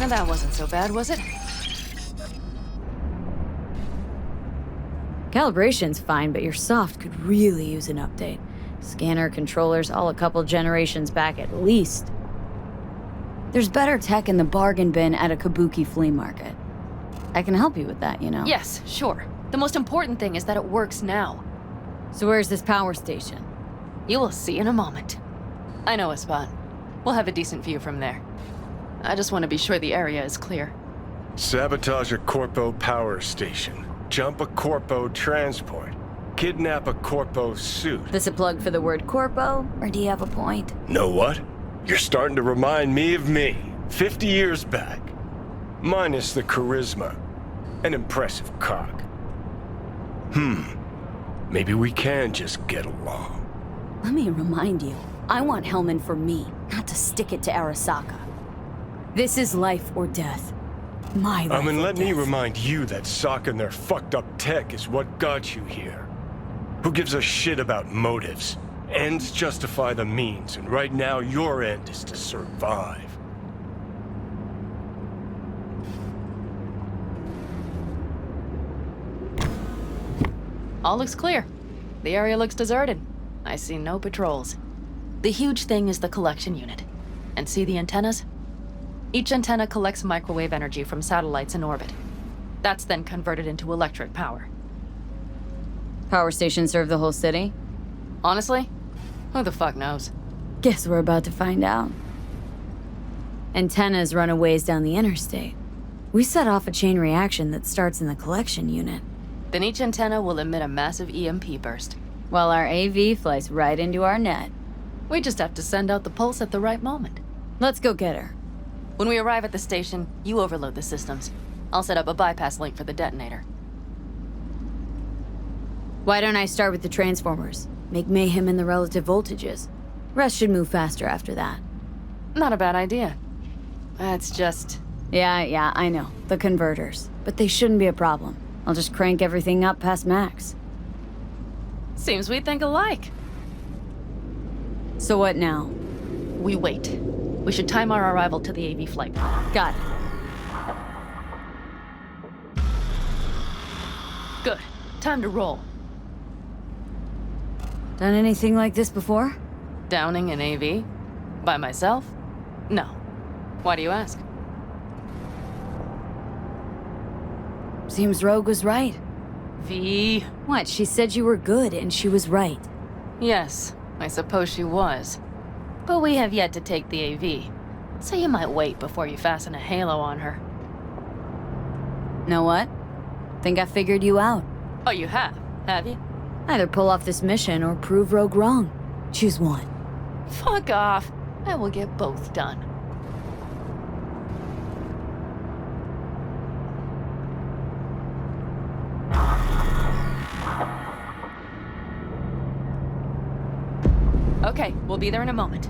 Speaker 7: Now that wasn't so bad, was it?
Speaker 1: Calibration's fine, but your soft could really use an update. Scanner, controllers, all a couple generations back at least. There's better tech in the bargain bin at a Kabuki flea market. I can help you with that, you know?
Speaker 7: Yes, sure. The most important thing is that it works now.
Speaker 1: So where's this power station?
Speaker 7: You will see in a moment. I know a spot. We'll have a decent view from there. I just want to be sure the area is clear.
Speaker 3: Sabotage a Corpo power station. Jump a Corpo transport. Kidnap a Corpo suit.
Speaker 1: This a plug for the word corpo, or do you have a point?
Speaker 3: Know what? You're starting to remind me of me, 50 years back. Minus the charisma. An impressive cock. Maybe we can just get along.
Speaker 1: Let me remind you, I want Hellman for me, not to stick it to Arasaka. This is life or death. My life
Speaker 3: And
Speaker 1: or
Speaker 3: let
Speaker 1: death.
Speaker 3: me remind you that Sokka and their fucked up tech is what got you here. Who gives a shit about motives? Ends justify the means, and right now your end is to survive.
Speaker 7: All looks clear. The area looks deserted. I see no patrols. The huge thing is the collection unit. And see the antennas? Each antenna collects microwave energy from satellites in orbit. That's then converted into electric power.
Speaker 1: Power stations serve the whole city?
Speaker 7: Honestly, who the fuck knows?
Speaker 1: Guess we're about to find out. Antennas run a ways down the interstate. We set off a chain reaction that starts in the collection unit.
Speaker 7: Then each antenna will emit a massive EMP burst.
Speaker 1: While our AV flies right into our net.
Speaker 7: We just have to send out the pulse at the right moment.
Speaker 1: Let's go get her.
Speaker 7: When we arrive at the station, you overload the systems. I'll set up a bypass link for the detonator.
Speaker 1: Why don't I start with the transformers? Make mayhem in the relative voltages. Rest should move faster after that.
Speaker 7: Not a bad idea. It's just...
Speaker 1: Yeah, I know. The converters. But they shouldn't be a problem. I'll just crank everything up past max.
Speaker 7: Seems we think alike.
Speaker 1: So what now?
Speaker 7: We wait. We should time our arrival to the AV flight.
Speaker 1: Got it.
Speaker 7: Good. Time to roll.
Speaker 1: Done anything like this before?
Speaker 7: Downing an AV? By myself? No. Why do you ask?
Speaker 1: Seems Rogue was right.
Speaker 7: V.
Speaker 1: What? She said you were good, and she was right.
Speaker 7: Yes, I suppose she was. But we have yet to take the AV, so you might wait before you fasten a halo on her.
Speaker 1: Know what? Think I figured you out.
Speaker 7: Oh, you have you?
Speaker 1: Either pull off this mission or prove Rogue wrong. Choose one.
Speaker 7: Fuck off. I will get both done. Okay, we'll be there in a moment.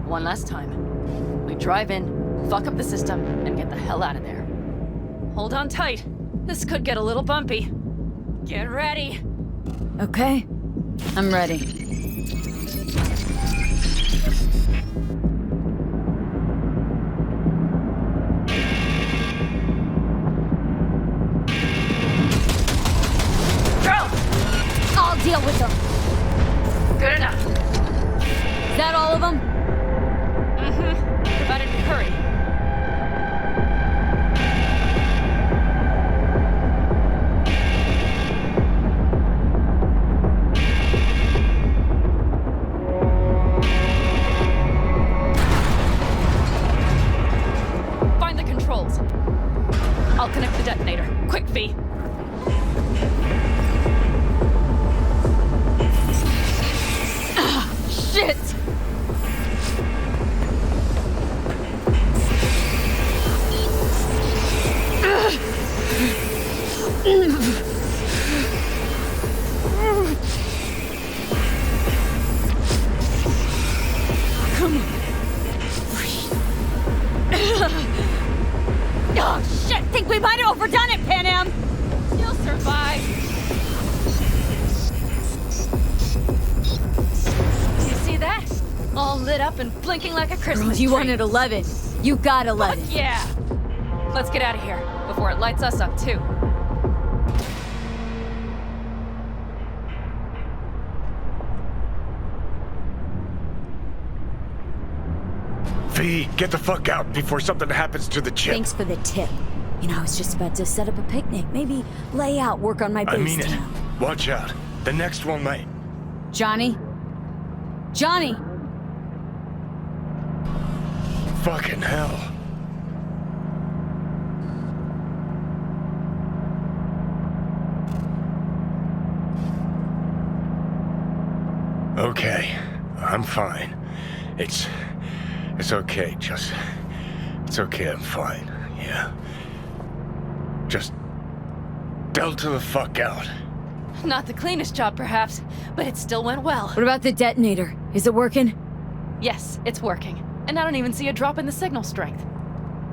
Speaker 7: One last time. We drive in, fuck up the system, and get the hell out of there. Hold on tight. This could get a little bumpy. Get ready.
Speaker 1: Okay. I'm ready.
Speaker 7: Drill!
Speaker 1: I'll deal with them.
Speaker 7: Good enough.
Speaker 1: Is that all of them?
Speaker 7: Provided we hurry. lit up and blinking like a Christmas
Speaker 1: You
Speaker 7: tree.
Speaker 1: wanted 11. You got 11.
Speaker 7: Fuck yeah! Let's get out of here before it lights us up too.
Speaker 3: V, get the fuck out before something happens to the chip.
Speaker 1: Thanks for the tip. You know, I was just about to set up a picnic. Maybe lay out, work on my base
Speaker 3: I mean it.
Speaker 1: town.
Speaker 3: Watch out. The next one might.
Speaker 1: Johnny? Johnny!
Speaker 3: Fucking hell. Okay, I'm fine. It's okay, it's okay, I'm fine, yeah. Just delta the fuck out.
Speaker 7: Not the cleanest job, perhaps, but it still went well.
Speaker 1: What about the detonator? Is it working?
Speaker 7: Yes, it's working. And I don't even see a drop in the signal strength.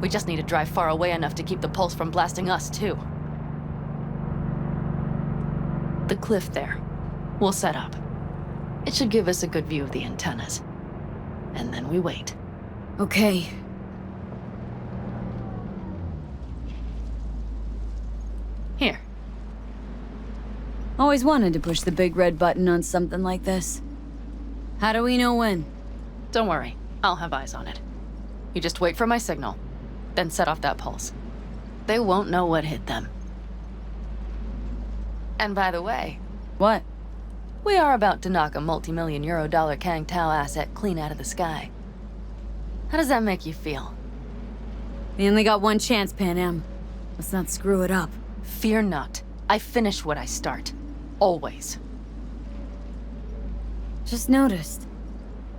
Speaker 7: We just need to drive far away enough to keep the pulse from blasting us, too. The cliff there. We'll set up. It should give us a good view of the antennas. And then we wait.
Speaker 1: Okay.
Speaker 7: Here.
Speaker 1: Always wanted to push the big red button on something like this. How do we know when?
Speaker 7: Don't worry. I'll have eyes on it. You just wait for my signal, then set off that pulse. They won't know what hit them. And by the way...
Speaker 1: What?
Speaker 7: We are about to knock a multi-million euro Kang Tao asset clean out of the sky. How does that make you feel?
Speaker 1: We only got one chance, Panam. Let's not screw it up.
Speaker 7: Fear not. I finish what I start. Always.
Speaker 1: Just noticed.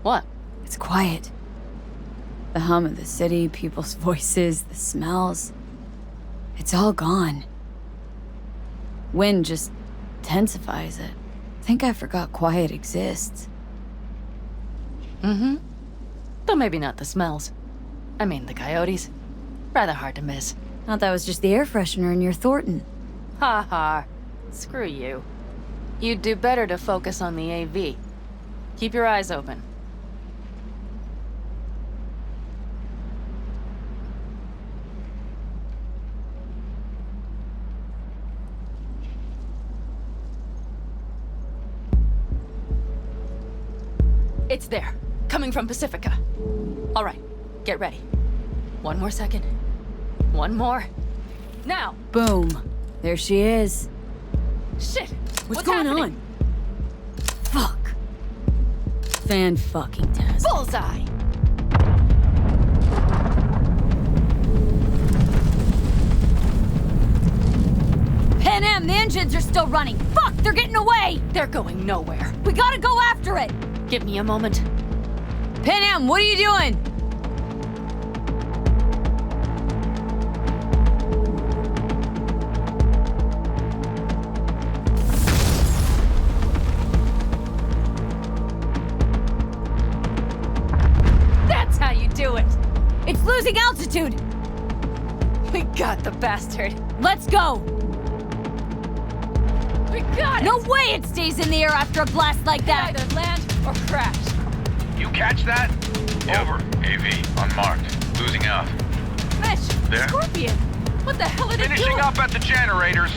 Speaker 7: What?
Speaker 1: It's quiet. The hum of the city, people's voices, the smells. It's all gone. Wind just intensifies it. I think I forgot quiet exists.
Speaker 7: Mm-hmm. Though maybe not the smells. I mean, the coyotes. Rather hard to miss.
Speaker 1: Thought that was just the air freshener in your Thornton.
Speaker 7: Ha ha. Screw you. You'd do better to focus on the AV. Keep your eyes open. It's there, coming from Pacifica. All right, get ready. One more second. One more. Now!
Speaker 1: Boom. There she is.
Speaker 7: Shit!
Speaker 1: What's going on? Fuck. Fan-fucking-tastic.
Speaker 7: Bullseye!
Speaker 1: Panam, the engines are still running. Fuck, they're getting away!
Speaker 7: They're going nowhere.
Speaker 1: We gotta go after it!
Speaker 7: Give me a moment.
Speaker 1: Panam, what are you doing?
Speaker 7: That's how you do it!
Speaker 1: It's losing altitude!
Speaker 7: We got the bastard.
Speaker 1: Let's go!
Speaker 7: We got it!
Speaker 1: No way it stays in the air after a blast like that!
Speaker 7: Either land or crash.
Speaker 8: You catch that? Over. AV, unmarked. Losing out.
Speaker 7: Mitch!
Speaker 8: There?
Speaker 7: Scorpion! What the hell are they
Speaker 8: Finishing
Speaker 7: doing?
Speaker 8: up at the generators.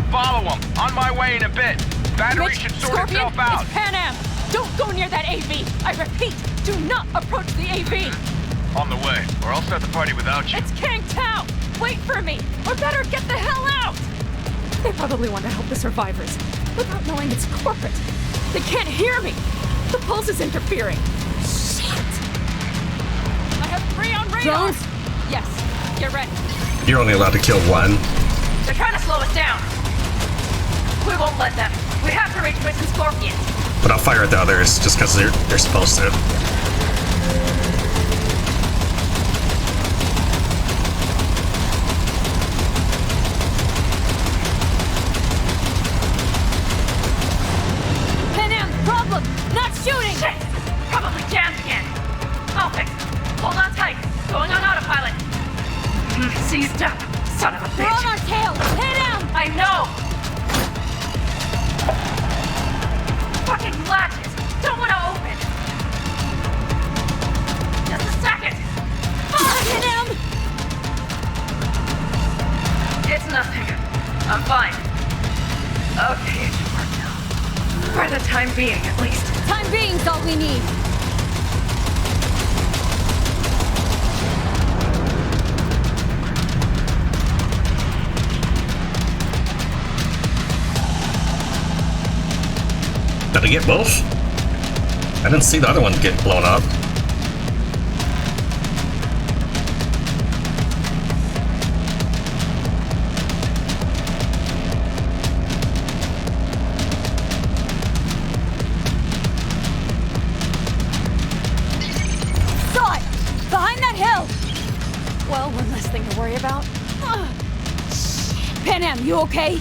Speaker 8: Follow them. On my way in a bit. Battery
Speaker 7: Mitch,
Speaker 8: should sort
Speaker 7: Scorpion,
Speaker 8: itself out.
Speaker 7: it's Panam! Don't go near that AV! I repeat, do not approach the AV!
Speaker 8: On the way, or I'll start the party without you.
Speaker 7: It's Kang Tao! Wait for me! Or better, get the hell out! They probably want to help the survivors, without knowing it's corporate. They can't hear me! The pulse is interfering. Shit! I have 3 on radar!
Speaker 1: Drones?
Speaker 7: Yes, get ready.
Speaker 4: You're only allowed to kill one.
Speaker 7: They're trying to slow us down. We won't let them. We have to reach Mitch and Scorpion.
Speaker 4: But I'll fire at the others just because they're supposed to.
Speaker 1: Panam, problem! Not shooting!
Speaker 7: Shit! Probably jammed again. I'll fix it. Hold on tight. Going on autopilot. Seized up. Son of a
Speaker 1: We're on
Speaker 7: bitch.
Speaker 1: our tail! Panam!
Speaker 7: I know! Fucking latches! Don't want to open!
Speaker 1: what we need.
Speaker 4: Did I get both? I didn't see the other one get blown up.
Speaker 1: Saw it! Behind that hill!
Speaker 7: Well, one less thing to worry about.
Speaker 1: Panam, you okay?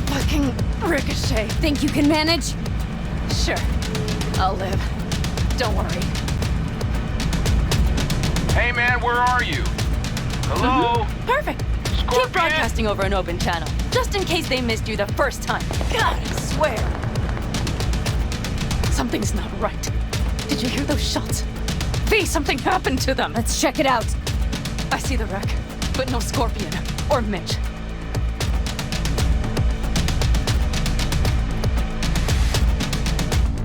Speaker 7: Fucking ricochet.
Speaker 1: Think you can manage?
Speaker 7: Sure. I'll live. Don't worry.
Speaker 9: Hey man, where are you? Hello?
Speaker 7: Perfect. Keep broadcasting over an open channel, just in case they missed you the first time. God, I swear. Something's not right. Did you hear those shots? V, something happened to them.
Speaker 1: Let's check it out.
Speaker 7: I see the wreck, but no Scorpion or Mitch.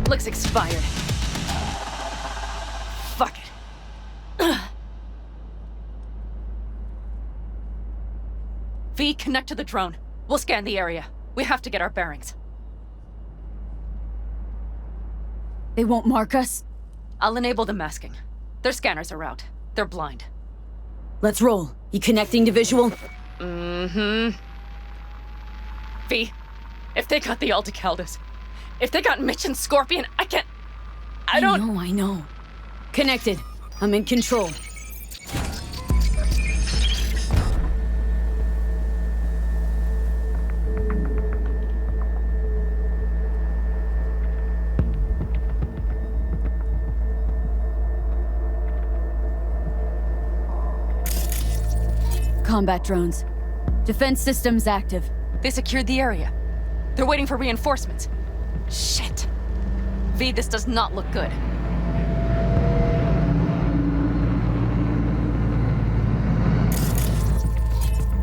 Speaker 7: Looks expired. Fuck it. V, connect to the drone. We'll scan the area. We have to get our bearings.
Speaker 1: They won't mark us?
Speaker 7: I'll enable the masking. Their scanners are out. They're blind.
Speaker 1: Let's roll. You connecting to visual?
Speaker 7: Mm-hmm. V, if they got the Aldecaldos, if they got Mitch and Scorpion, I don't...
Speaker 1: I know. Connected. I'm in control. Combat drones. Defense systems active.
Speaker 7: They secured the area. They're waiting for reinforcements. Shit. V, this does not look good.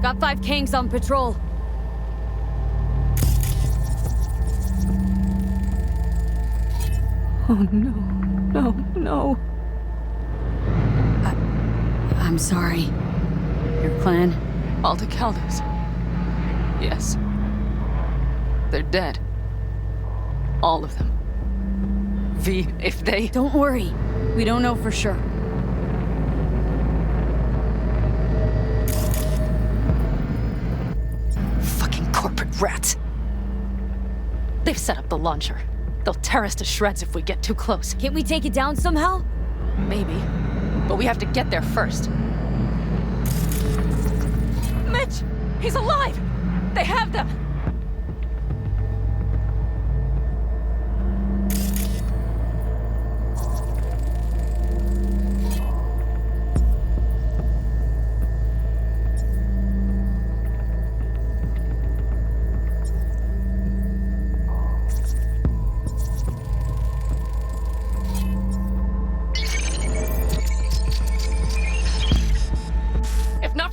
Speaker 1: Got 5 Kangs on patrol.
Speaker 7: Oh no. No.
Speaker 1: I'm sorry. Your clan?
Speaker 7: Aldecaldos. Yes. They're dead. All of them. V, if they...
Speaker 1: Don't worry. We don't know for sure.
Speaker 7: Fucking corporate rats. They've set up the launcher. They'll tear us to shreds if we get too close.
Speaker 1: Can't we take it down somehow?
Speaker 7: Maybe. But we have to get there first. Mitch! He's alive! They have them!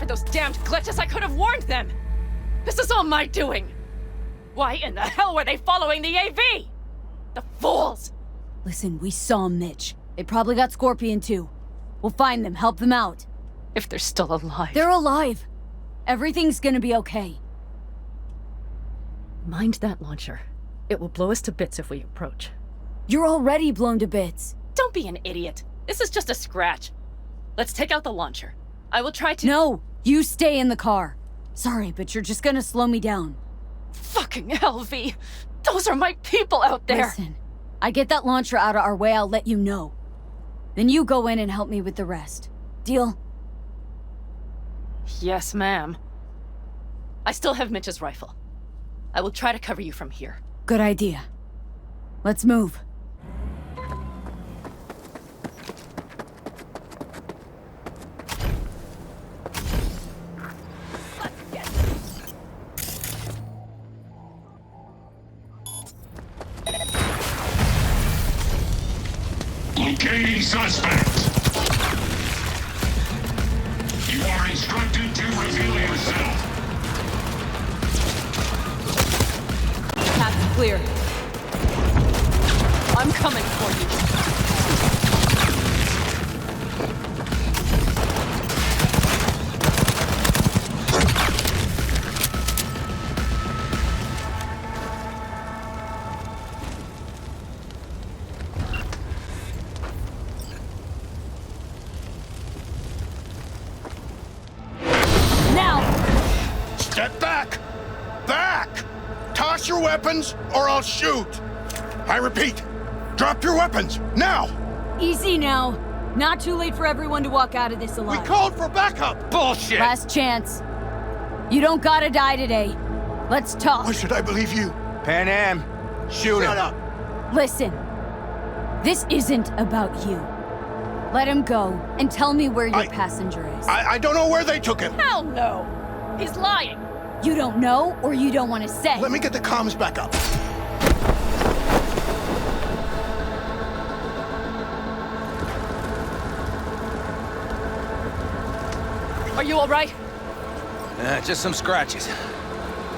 Speaker 7: Those damned glitches, I could have warned them! This is all my doing! Why in the hell were they following the AV? The fools!
Speaker 1: Listen, we saw Mitch. They probably got Scorpion too. We'll find them, help them out.
Speaker 7: If they're still alive.
Speaker 1: They're alive! Everything's gonna be okay.
Speaker 7: Mind that launcher. It will blow us to bits if we approach.
Speaker 1: You're already blown to bits.
Speaker 7: Don't be an idiot. This is just a scratch. Let's take out the launcher. I will try to—
Speaker 1: No! You stay in the car. Sorry, but you're just gonna slow me down.
Speaker 7: Fucking hell, V. Those are my people out there.
Speaker 1: Listen, I get that launcher out of our way, I'll let you know. Then you go in and help me with the rest. Deal?
Speaker 7: Yes, ma'am. I still have Mitch's rifle. I will try to cover you from here.
Speaker 1: Good idea. Let's move.
Speaker 13: Locating suspect. You are instructed to reveal yourself.
Speaker 1: Path clear.
Speaker 7: I'm coming for you.
Speaker 11: Step back! Back! Toss your weapons, or I'll shoot! I repeat, drop your weapons, now!
Speaker 1: Easy now. Not too late for everyone to walk out of this alive.
Speaker 11: We called for backup!
Speaker 9: Bullshit!
Speaker 1: Last chance. You don't gotta die today. Let's talk.
Speaker 11: Why should I believe you?
Speaker 5: Panam, shoot him.
Speaker 11: Shut up!
Speaker 1: Listen. This isn't about you. Let him go, and tell me where your passenger is.
Speaker 11: I don't know where they took him.
Speaker 7: Hell no! He's lying.
Speaker 1: You don't know, or you don't want to say?
Speaker 11: Let me get the comms back up.
Speaker 7: Are you all right?
Speaker 5: Just some scratches.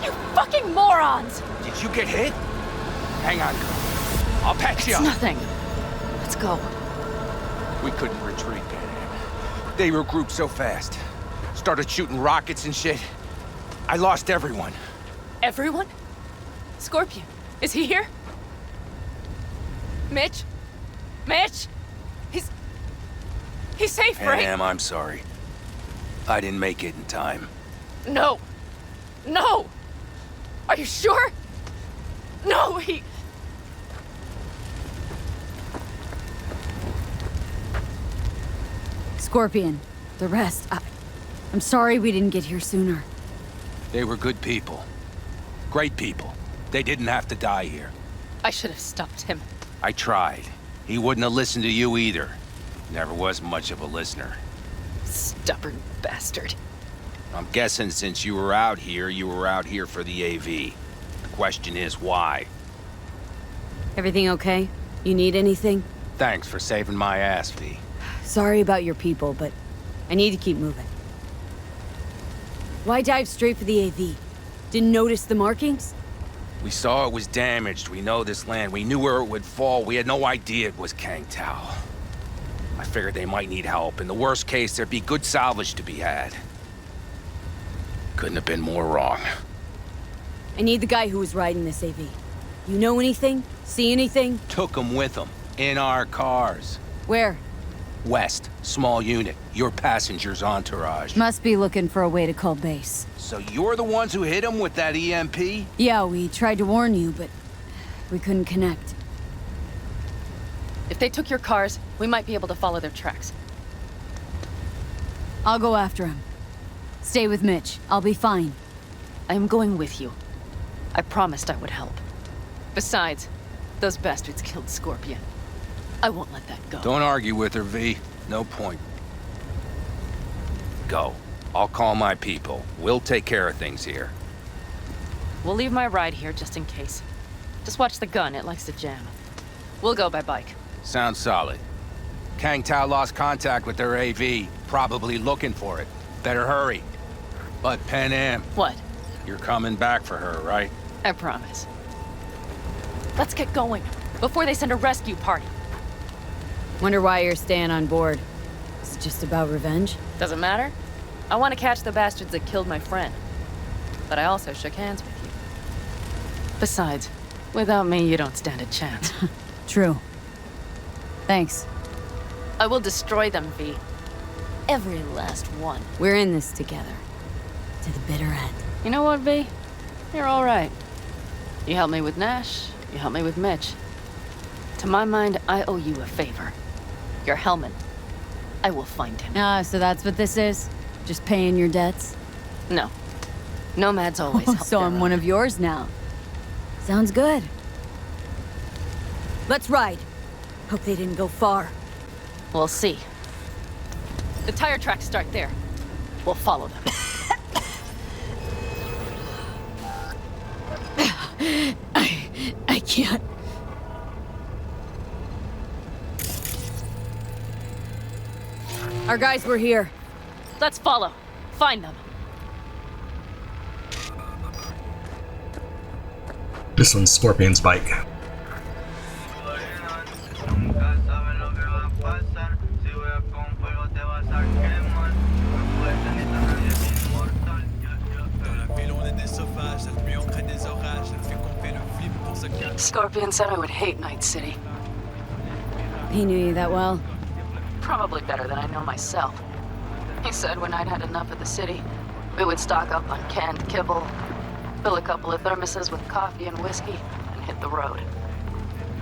Speaker 7: You fucking morons!
Speaker 5: Did you get hit? Hang on. I'll patch you
Speaker 7: It's
Speaker 5: up.
Speaker 7: nothing. Let's go.
Speaker 5: We couldn't retreat, Panam. They regrouped so fast. Started shooting rockets and shit. I lost everyone.
Speaker 7: Everyone? Scorpion, is he here? Mitch? Mitch? He's safe, right?
Speaker 5: Panam, I'm sorry. I didn't make it in time.
Speaker 7: No. No! Are you sure? No,
Speaker 1: Scorpion, the rest, I'm sorry we didn't get here sooner.
Speaker 5: They were good people. Great people. They didn't have to die here.
Speaker 7: I should have stopped him.
Speaker 5: I tried. He wouldn't have listened to you either. Never was much of a listener.
Speaker 7: Stubborn bastard.
Speaker 9: I'm guessing since you were out here for the AV. The question is why?
Speaker 1: Everything okay? You need anything?
Speaker 5: Thanks for saving my ass, V.
Speaker 1: Sorry about your people, but I need to keep moving. Why dive straight for the AV? Didn't notice the markings?
Speaker 5: We saw it was damaged. We know this land. We knew where it would fall. We had no idea it was Kang Tao. I figured they might need help. In the worst case, there'd be good salvage to be had. Couldn't have been more wrong.
Speaker 1: I need the guy who was riding this AV. You know anything? See anything?
Speaker 5: Took them with them. In our cars.
Speaker 1: Where?
Speaker 5: West. Small unit. Your passenger's entourage.
Speaker 1: Must be looking for a way to call base.
Speaker 5: So you're the ones who hit him with that EMP?
Speaker 1: Yeah, we tried to warn you, but we couldn't connect.
Speaker 7: If they took your cars, we might be able to follow their tracks.
Speaker 1: I'll go after him. Stay with Mitch. I'll be fine.
Speaker 7: I am going with you. I promised I would help. Besides, those bastards killed Scorpion. I won't let that go.
Speaker 5: Don't argue with her, V. No point. Go. I'll call my people. We'll take care of things here.
Speaker 7: We'll leave my ride here just in case. Just watch the gun, it likes to jam. We'll go by bike.
Speaker 5: Sounds solid. Kang Tao lost contact with their AV, probably looking for it. Better hurry. But Panam.
Speaker 7: What?
Speaker 5: You're coming back for her, right?
Speaker 7: I promise. Let's get going, before they send a rescue party.
Speaker 1: Wonder why you're staying on board. Is it just about revenge?
Speaker 7: Doesn't matter. I want to catch the bastards that killed my friend. But I also shook hands with you. Besides, without me, you don't stand a chance.
Speaker 1: True. Thanks.
Speaker 7: I will destroy them, V. Every last one.
Speaker 1: We're in this together. To the bitter end.
Speaker 7: You know what, V? You're all right. You helped me with Nash. You helped me with Mitch. To my mind, I owe you a favor. Your helmet. I will find him.
Speaker 1: Ah, so that's what this is? Just paying your debts?
Speaker 7: No. Nomads always help
Speaker 1: So
Speaker 7: their
Speaker 1: I'm
Speaker 7: own.
Speaker 1: one of yours now. Sounds good. Let's ride. Hope they didn't go far.
Speaker 7: We'll see. The tire tracks start there. We'll follow them.
Speaker 1: I can't. Our guys were here.
Speaker 7: Let's follow. Find them.
Speaker 4: This one's Scorpion's bike.
Speaker 6: Scorpion said I would hate Night City.
Speaker 1: He knew you that well?
Speaker 6: Probably better than I know myself. He said when I'd had enough of the city, we would stock up on canned kibble, fill a couple of thermoses with coffee and whiskey, and hit the road.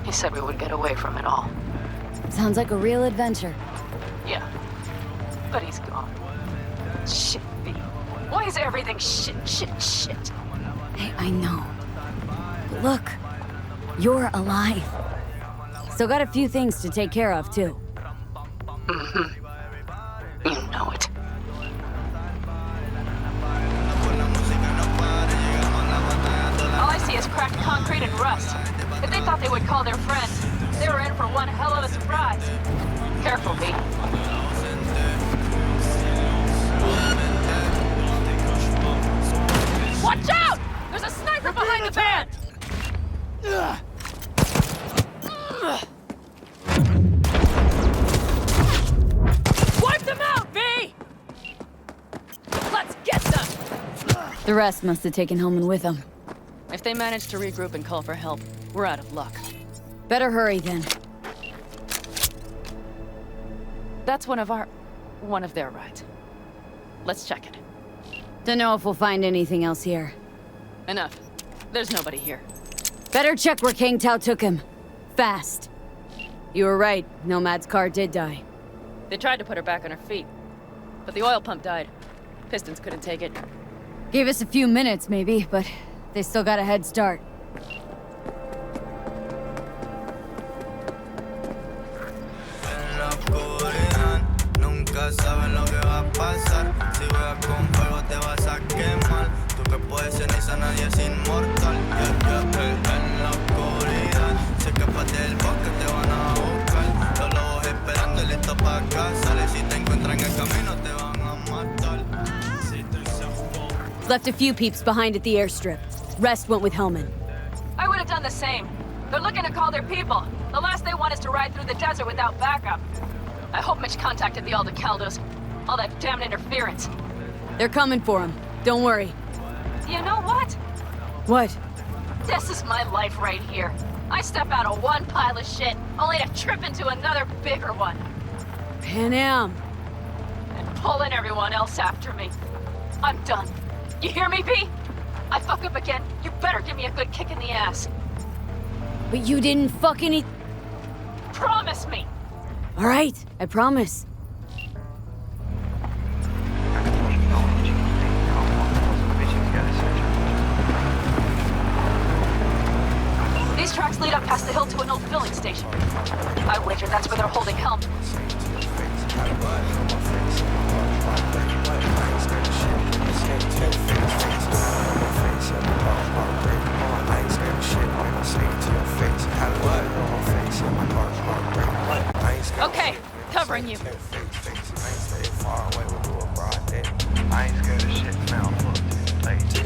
Speaker 6: He said we would get away from it all.
Speaker 1: Sounds like a real adventure.
Speaker 6: Yeah, but he's gone. Shit, V. Why is everything shit?
Speaker 1: Hey, I know. But look, you're alive. Still got a few things to take care of, too.
Speaker 6: Mm-hmm. You know it. All I see is cracked concrete and rust. If they thought they would call their friends, they were in for one hell of a surprise. Careful, V. Watch out! There's a sniper behind the van! Wipe them out, V! Let's get them!
Speaker 1: The rest must have taken Hellman with them.
Speaker 7: If they manage to regroup and call for help, we're out of luck.
Speaker 1: Better hurry, then.
Speaker 7: That's one of their rides. Let's check it.
Speaker 1: Don't know if we'll find anything else here.
Speaker 7: Enough. There's nobody here.
Speaker 1: Better check where Kang Tao took him. Fast. You were right. Nomad's car did die.
Speaker 7: They tried to put her back on her feet, but the oil pump died. Pistons couldn't take it.
Speaker 1: Gave us a few minutes, maybe, but they still got a head start. Left a few peeps behind at the airstrip. Rest went with Hellman.
Speaker 6: I would have done the same. They're looking to call their people. The last they want is to ride through the desert without backup. I hope Mitch contacted the Aldecaldos. All that damn interference.
Speaker 1: They're coming for him. Don't worry.
Speaker 6: You know what?
Speaker 1: What?
Speaker 6: This is my life right here. I step out of one pile of shit, only to trip into another bigger one.
Speaker 1: Panam!
Speaker 6: And pulling everyone else after me. I'm done. You hear me, V? I fuck up again, you better give me a good kick in the ass.
Speaker 1: But you didn't fuck any...
Speaker 6: Promise me!
Speaker 1: All right, I promise.
Speaker 6: These tracks lead up past the hill to an old filling station. I wager that's where they're holding Helm. Okay, covering you.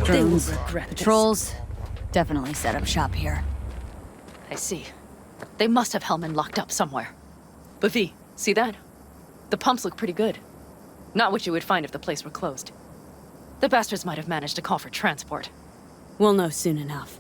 Speaker 1: Drones, patrols, definitely set up shop here.
Speaker 7: I see. They must have Hellman locked up somewhere. But V, see that? The pumps look pretty good. Not what you would find if the place were closed. The bastards might have managed to call for transport.
Speaker 1: We'll know soon enough.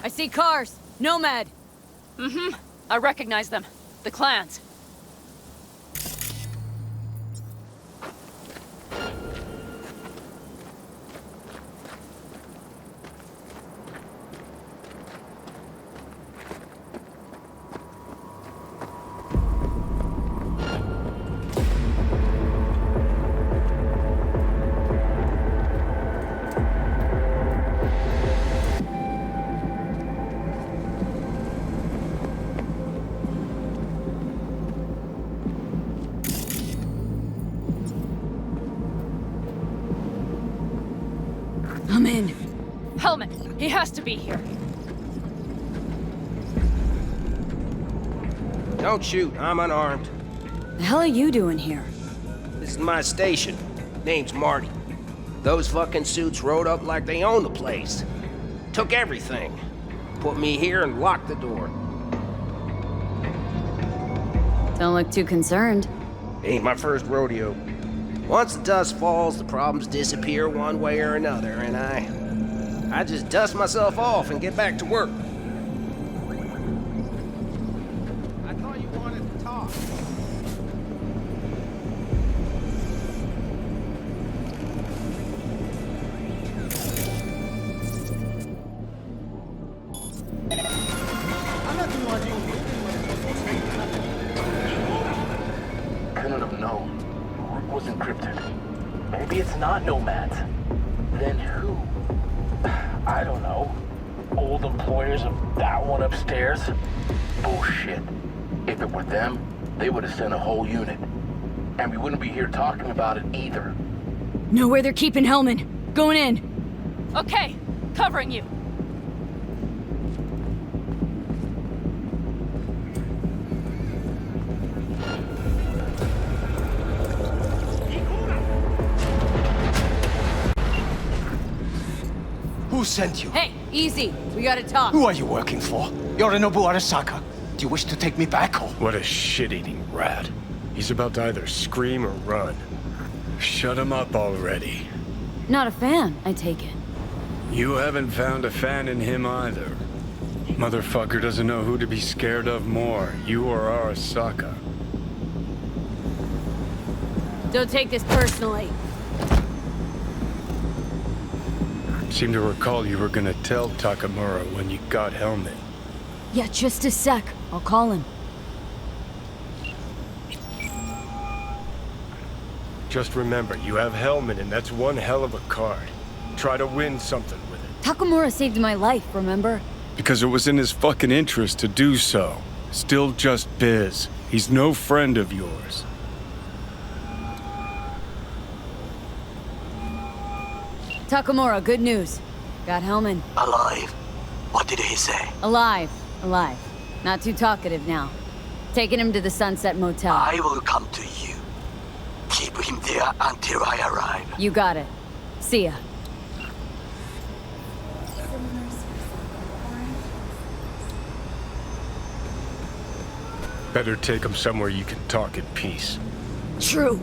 Speaker 1: I see cars. Nomad.
Speaker 7: Mm-hmm. I recognize them. The clans.
Speaker 1: I'm in.
Speaker 7: Hellman, he has to be here.
Speaker 14: Don't shoot, I'm unarmed.
Speaker 1: The hell are you doing here?
Speaker 14: This is my station. Name's Marty. Those fucking suits rode up like they own the place. Took everything. Put me here and locked the door.
Speaker 1: Don't look too concerned.
Speaker 14: Ain't my first rodeo. Once the dust falls, the problems disappear one way or another, and I just dust myself off and get back to work. I thought you wanted to talk.
Speaker 15: Couldn't have known. It was encrypted. Maybe it's not nomads. Then who? I don't know. Old employers of that one upstairs? Bullshit. If it were them, they would have sent a whole unit. And we wouldn't be here talking about it either.
Speaker 1: Know where they're keeping Hellman. Going in.
Speaker 7: Okay, covering you.
Speaker 16: Who sent you?
Speaker 1: Hey, easy. We gotta talk.
Speaker 16: Who are you working for? Yorinobu Arasaka. Do you wish to take me back home?
Speaker 3: What a shit-eating rat. He's about to either scream or run. Shut him up already.
Speaker 1: Not a fan, I take it.
Speaker 3: You haven't found a fan in him either. Motherfucker doesn't know who to be scared of more, you or Arasaka.
Speaker 1: Don't take this personally.
Speaker 3: Seem to recall you were gonna tell Takamura when you got Hellman.
Speaker 1: Yeah, just a sec. I'll call him.
Speaker 3: Just remember, you have Hellman and that's one hell of a card. Try to win something with it.
Speaker 1: Takamura saved my life, remember?
Speaker 3: Because it was in his fucking interest to do so. Still just biz. He's no friend of yours.
Speaker 1: Takamura, good news. Got Hellman.
Speaker 16: Alive. What did he say?
Speaker 1: Alive. Alive. Not too talkative now. Taking him to the Sunset Motel.
Speaker 16: I will come to you. Keep him there until I arrive.
Speaker 1: You got it. See ya.
Speaker 3: Better take him somewhere you can talk in peace.
Speaker 1: True.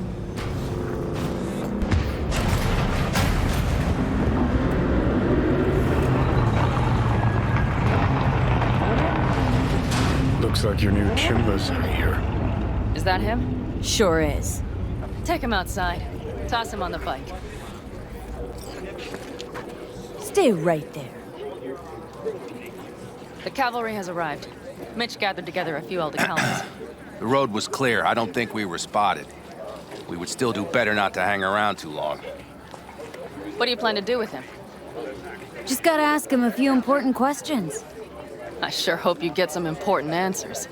Speaker 3: Looks like your new Chimba's in here.
Speaker 7: Is that him?
Speaker 1: Sure is.
Speaker 7: Take him outside. Toss him on the bike.
Speaker 1: Stay right there.
Speaker 7: The cavalry has arrived. Mitch gathered together a few Aldecalans.
Speaker 5: The road was clear. I don't think we were spotted. We would still do better not to hang around too long.
Speaker 7: What do you plan to do with him?
Speaker 1: Just gotta ask him a few important questions.
Speaker 7: I sure hope you get some important answers.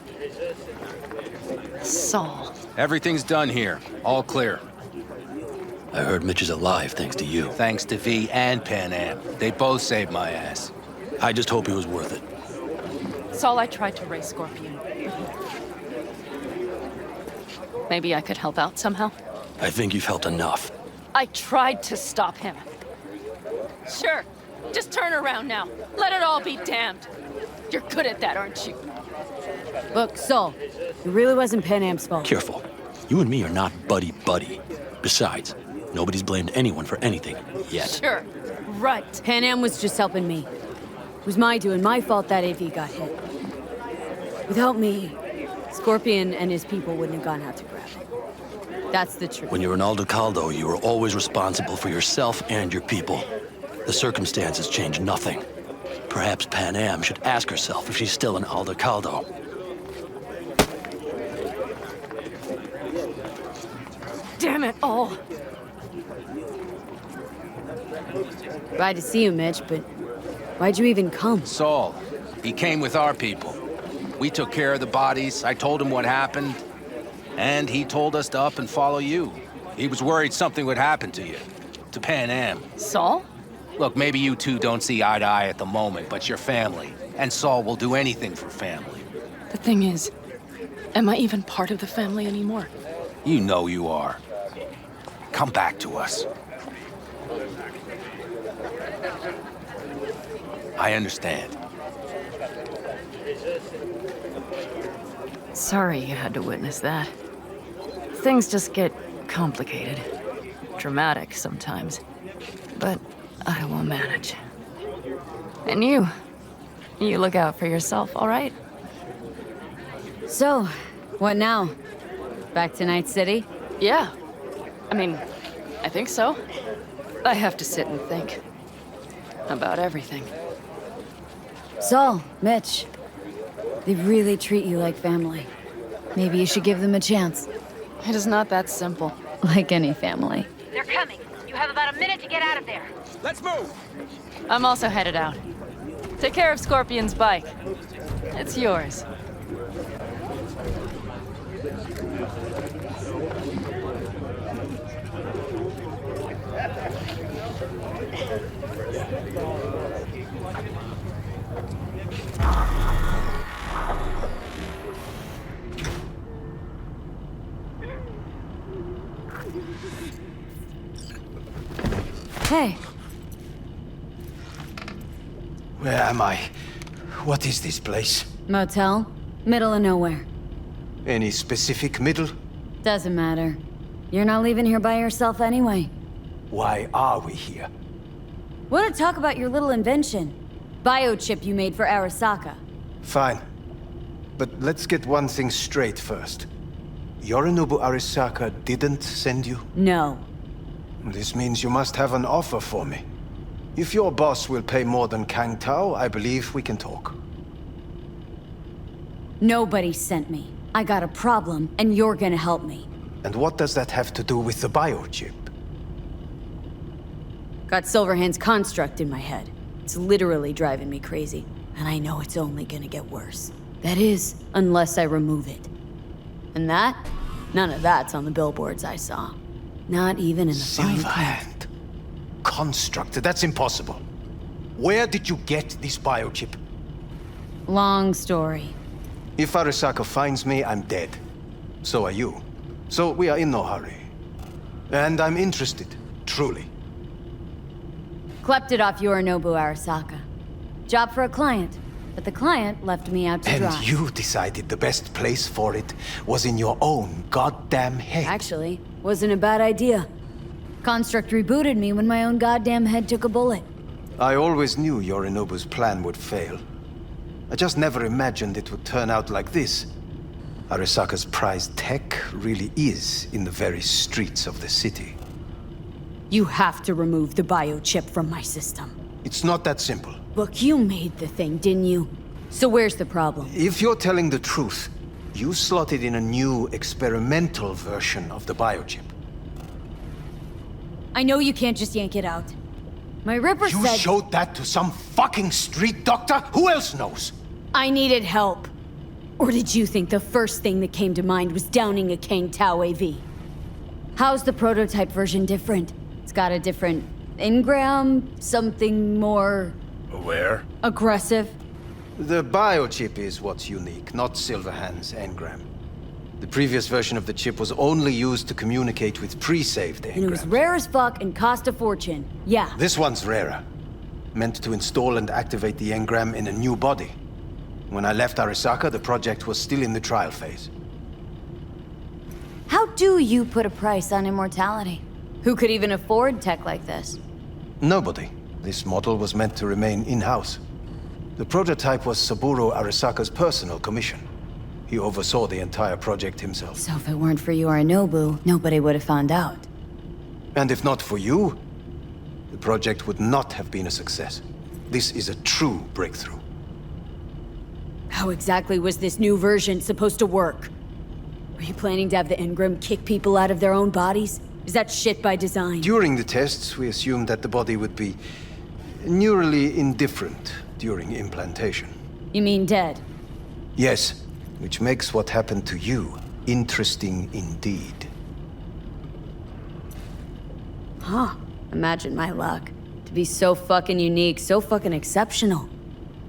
Speaker 7: Saul.
Speaker 5: Everything's done here. All clear.
Speaker 15: I heard Mitch is alive thanks to you.
Speaker 5: Thanks to V and Panam. They both saved my ass.
Speaker 15: I just hope it was worth it.
Speaker 7: Saul, I tried to raise Scorpion. Maybe I could help out somehow?
Speaker 15: I think you've helped enough.
Speaker 7: I tried to stop him. Sure. Just turn around now. Let it all be damned. You're good at that, aren't you?
Speaker 1: Look, Saul, it really wasn't Panam's fault.
Speaker 15: Careful. You and me are not buddy-buddy. Besides, nobody's blamed anyone for anything, yet.
Speaker 7: Sure. Right.
Speaker 1: Panam was just helping me. It was my doing, my fault that AV got hit. Without me, Scorpion and his people wouldn't have gone out to grab it. That's the truth.
Speaker 15: When you're an Aldecaldo, you are always responsible for yourself and your people. The circumstances change nothing. Perhaps Panam should ask herself if she's still an Aldecaldo.
Speaker 7: Damn it all.
Speaker 1: Glad to see you, Mitch, but why'd you even come?
Speaker 5: Saul, he came with our people. We took care of the bodies, I told him what happened, and he told us to up and follow you. He was worried something would happen to you, to Panam.
Speaker 7: Saul?
Speaker 5: Look, maybe you two don't see eye to eye at the moment, but you're family, and Saul will do anything for family.
Speaker 7: The thing is, am I even part of the family anymore?
Speaker 5: You know you are. Come back to us. I understand.
Speaker 6: Sorry you had to witness that. Things just get complicated. Dramatic sometimes. But I will manage. And you look out for yourself, all right?
Speaker 1: So, what now? Back to Night City?
Speaker 6: Yeah. I mean, I think so. I have to sit and think. About everything.
Speaker 1: Saul, Mitch, they really treat you like family. Maybe you should give them a chance.
Speaker 6: It is not that simple.
Speaker 1: Like any family.
Speaker 10: They're coming. You have about a minute to get out of there.
Speaker 14: Let's move!
Speaker 6: I'm also headed out. Take care of Scorpion's bike. It's yours.
Speaker 1: Hey.
Speaker 17: Where am I? What is this place?
Speaker 1: Motel? Middle of nowhere.
Speaker 17: Any specific middle?
Speaker 1: Doesn't matter. You're not leaving here by yourself anyway.
Speaker 17: Why are we here?
Speaker 1: Want to talk about your little invention? Biochip you made for Arasaka.
Speaker 17: Fine. But let's get one thing straight first. Yorinobu Arasaka didn't send you?
Speaker 1: No.
Speaker 17: This means you must have an offer for me. If your boss will pay more than Kang Tao, I believe we can talk.
Speaker 1: Nobody sent me. I got a problem, and you're gonna help me.
Speaker 17: And what does that have to do with the biochip?
Speaker 1: Got Silverhand's construct in my head. It's literally driving me crazy, and I know it's only gonna get worse. That is, unless I remove it. And that? None of that's on the billboards I saw. Not even in the fine print.
Speaker 17: Silverhand. Construct, that's impossible. Where did you get this biochip?
Speaker 1: Long story.
Speaker 17: If Arasaka finds me, I'm dead. So are you. So we are in no hurry. And I'm interested, truly.
Speaker 1: Clept it off Yorinobu Arasaka. Job for a client. But the client left me out to dry.
Speaker 17: And you decided the best place for it was in your own goddamn head.
Speaker 1: Actually, wasn't a bad idea. Construct rebooted me when my own goddamn head took a bullet.
Speaker 17: I always knew Yorinobu's plan would fail. I just never imagined it would turn out like this. Arasaka's prized tech really is in the very streets of the city.
Speaker 1: You have to remove the biochip from my system.
Speaker 17: It's not that simple.
Speaker 1: Look, you made the thing, didn't you? So where's the problem?
Speaker 17: If you're telling the truth, you slotted in a new experimental version of the biochip.
Speaker 1: I know you can't just yank it out. My Ripper said...
Speaker 17: You showed that to some fucking street doctor? Who else knows?
Speaker 1: I needed help. Or did you think the first thing that came to mind was downing a Kang Tao AV? How's the prototype version different? It's got a different engram, something more...
Speaker 3: Aware?
Speaker 1: Aggressive?
Speaker 17: The biochip is what's unique, not Silverhand's engram. The previous version of the chip was only used to communicate with pre-saved engrams.
Speaker 1: And it was rare as fuck and cost a fortune. Yeah.
Speaker 17: This one's rarer. Meant to install and activate the engram in a new body. When I left Arasaka, the project was still in the trial phase.
Speaker 1: How do you put a price on immortality? Who could even afford tech like this?
Speaker 17: Nobody. This model was meant to remain in-house. The prototype was Saburo Arasaka's personal commission. He oversaw the entire project himself.
Speaker 1: So if it weren't for Yorinobu, nobody would have found out.
Speaker 17: And if not for you, the project would not have been a success. This is a true breakthrough.
Speaker 1: How exactly was this new version supposed to work? Were you planning to have the engram kick people out of their own bodies? Is that shit by design?
Speaker 17: During the tests, we assumed that the body would be neurally indifferent during implantation.
Speaker 1: You mean dead?
Speaker 17: Yes, which makes what happened to you interesting indeed.
Speaker 1: Huh. Imagine my luck. To be so fucking unique, so fucking exceptional.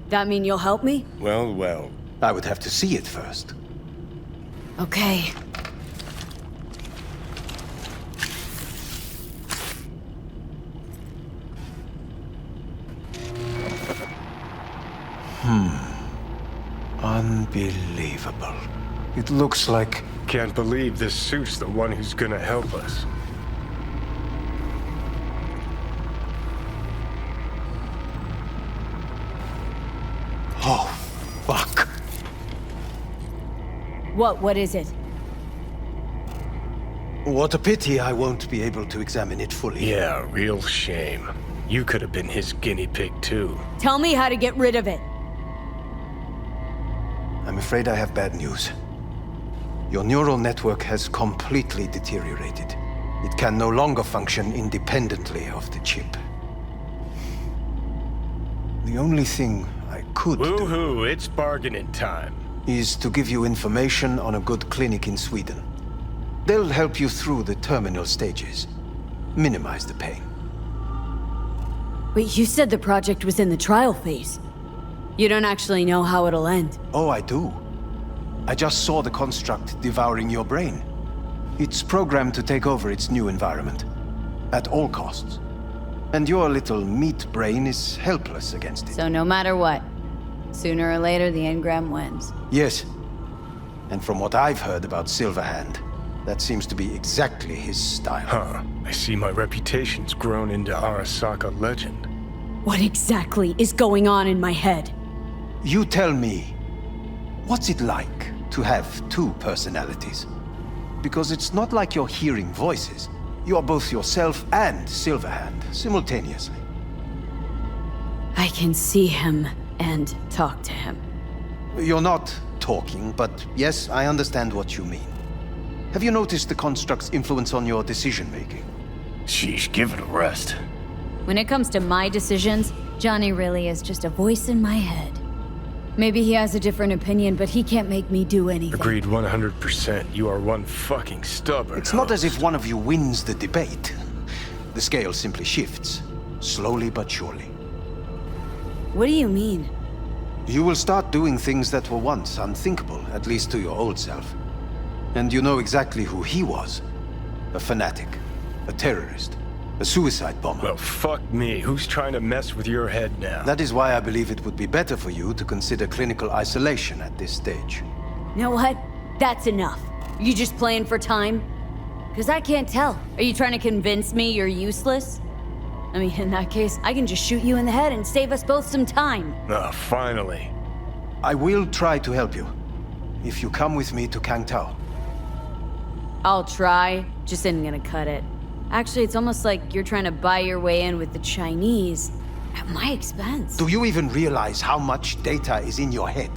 Speaker 1: That mean you'll help me?
Speaker 3: Well, well.
Speaker 17: I would have to see it first.
Speaker 1: Okay.
Speaker 17: Unbelievable. It looks like...
Speaker 3: Can't believe this suit's the one who's gonna help us.
Speaker 17: Oh, fuck.
Speaker 1: What is it?
Speaker 17: What a pity I won't be able to examine it fully.
Speaker 3: Yeah, real shame. You could have been his guinea pig too.
Speaker 1: Tell me how to get rid of it.
Speaker 17: I'm afraid I have bad news. Your neural network has completely deteriorated. It can no longer function independently of the chip. The only thing I could
Speaker 3: Woo-hoo, it's bargaining time.
Speaker 17: is to give you information on a good clinic in Sweden. They'll help you through the terminal stages. Minimize the pain.
Speaker 1: Wait, you said the project was in the trial phase. You don't actually know how it'll end.
Speaker 17: Oh, I do. I just saw the construct devouring your brain. It's programmed to take over its new environment. At all costs. And your little meat brain is helpless against it.
Speaker 1: So no matter what, sooner or later the engram wins.
Speaker 17: Yes. And from what I've heard about Silverhand, that seems to be exactly his style.
Speaker 3: Huh. I see my reputation's grown into Arasaka legend.
Speaker 1: What exactly is going on in my head?
Speaker 17: You tell me, what's it like to have two personalities? Because it's not like you're hearing voices. You are both yourself and Silverhand simultaneously.
Speaker 1: I can see him and talk to him.
Speaker 17: You're not talking, but yes, I understand what you mean. Have you noticed the construct's influence on your decision-making?
Speaker 3: Sheesh, give it a rest.
Speaker 1: When it comes to my decisions, Johnny really is just a voice in my head. Maybe he has a different opinion, but he can't make me do anything.
Speaker 3: Agreed 100%. You are one fucking stubborn
Speaker 17: It's not as if one of you wins the debate. The scale simply shifts, slowly but surely.
Speaker 1: What do you mean?
Speaker 17: You will start doing things that were once unthinkable, at least to your old self. And you know exactly who he was. A fanatic, a terrorist, a suicide bomber.
Speaker 3: Well, fuck me. Who's trying to mess with your head now?
Speaker 17: That is why I believe it would be better for you to consider clinical isolation at this stage.
Speaker 1: You know what? That's enough. Are you just playing for time? Because I can't tell. Are you trying to convince me you're useless? I mean, in that case, I can just shoot you in the head and save us both some time.
Speaker 3: Ah, finally.
Speaker 17: I will try to help you, if you come with me to Kangtao.
Speaker 1: I'll try, just isn't gonna cut it. Actually, it's almost like you're trying to buy your way in with the Chinese at my expense.
Speaker 17: Do you even realize how much data is in your head?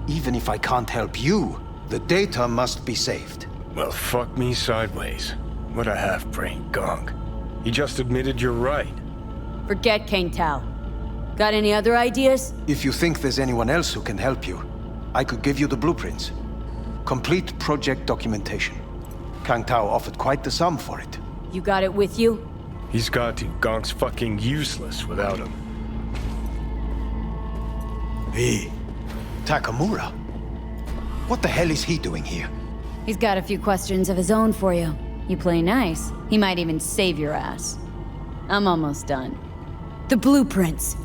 Speaker 17: Even if I can't help you, the data must be saved.
Speaker 3: Well, fuck me sideways. What a half-brain gong. He just admitted you're right.
Speaker 1: Forget Kangtao. Got any other ideas?
Speaker 17: If you think there's anyone else who can help you, I could give you the blueprints. Complete project documentation. Kangtao offered quite the sum for it.
Speaker 1: You got it with you?
Speaker 3: He's got to. Gong's fucking useless without him.
Speaker 17: V. Takamura? What the hell is he doing here?
Speaker 1: He's got a few questions of his own for you. You play nice, he might even save your ass. I'm almost done. The blueprints.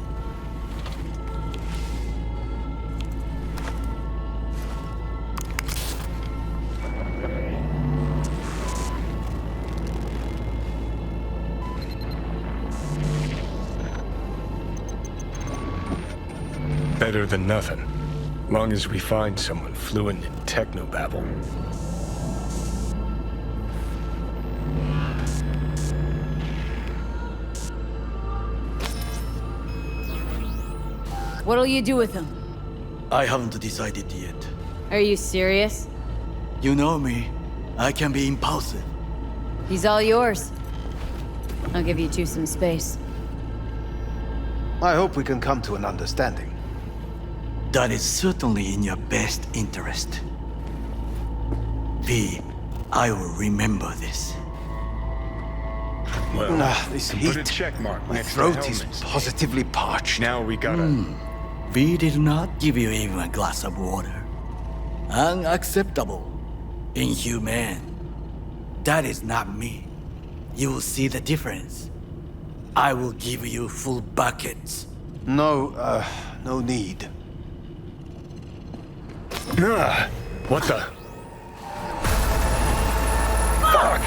Speaker 3: Better than nothing. Long as we find someone fluent in technobabble.
Speaker 1: What'll you do with him?
Speaker 18: I haven't decided yet.
Speaker 1: Are you serious?
Speaker 18: You know me. I can be impulsive.
Speaker 1: He's all yours. I'll give you two some space.
Speaker 17: I hope we can come to an understanding.
Speaker 18: That is certainly in your best interest. V, I will remember this.
Speaker 3: Well,
Speaker 17: this
Speaker 3: put
Speaker 17: heat.
Speaker 3: a check mark
Speaker 17: My
Speaker 3: next
Speaker 17: throat
Speaker 3: to
Speaker 17: is
Speaker 3: helmets.
Speaker 17: positively parched.
Speaker 3: Now we gotta...
Speaker 18: V did not give you even a glass of water. Unacceptable. Inhumane. That is not me. You will see the difference. I will give you full buckets.
Speaker 17: No, No need.
Speaker 3: What the? Fuck!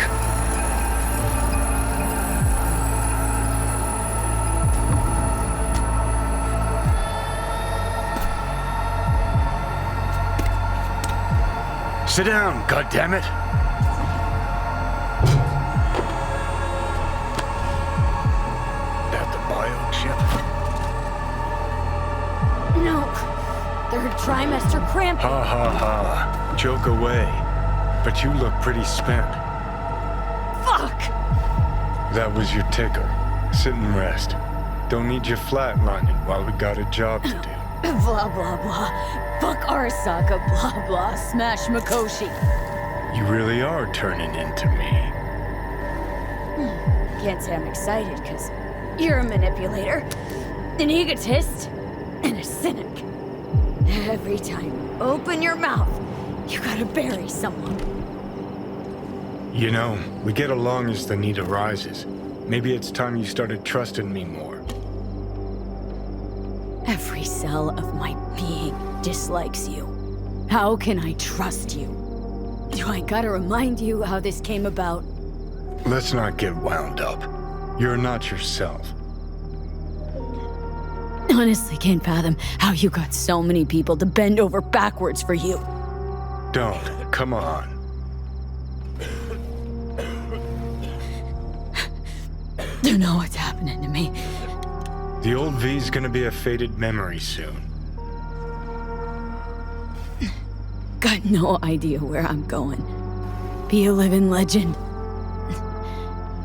Speaker 3: Sit down, goddammit! That the biochip?
Speaker 1: No. Third trimester cramping.
Speaker 3: Ha ha ha. Joke away. But you look pretty spent.
Speaker 1: Fuck!
Speaker 3: That was your ticker. Sit and rest. Don't need you flatlining while we got a job to do.
Speaker 1: Blah, blah, blah. Fuck Arasaka, blah, blah. Smash Mikoshi.
Speaker 3: You really are turning into me.
Speaker 1: Can't say I'm excited, because you're a manipulator, an egotist, and a cynic. Every time you open your mouth, you gotta bury someone.
Speaker 3: You know, we get along as the need arises. Maybe it's time you started trusting me more.
Speaker 1: Every cell of my being dislikes you. How can I trust you? Do I gotta remind you how this came about?
Speaker 3: Let's not get wound up. You're not yourself.
Speaker 1: Honestly, can't fathom how you got so many people to bend over backwards for you.
Speaker 3: Don't. Come on.
Speaker 1: Don't know what's happening to me.
Speaker 3: The old V's gonna be a faded memory soon.
Speaker 1: Got no idea where I'm going. Be a living legend.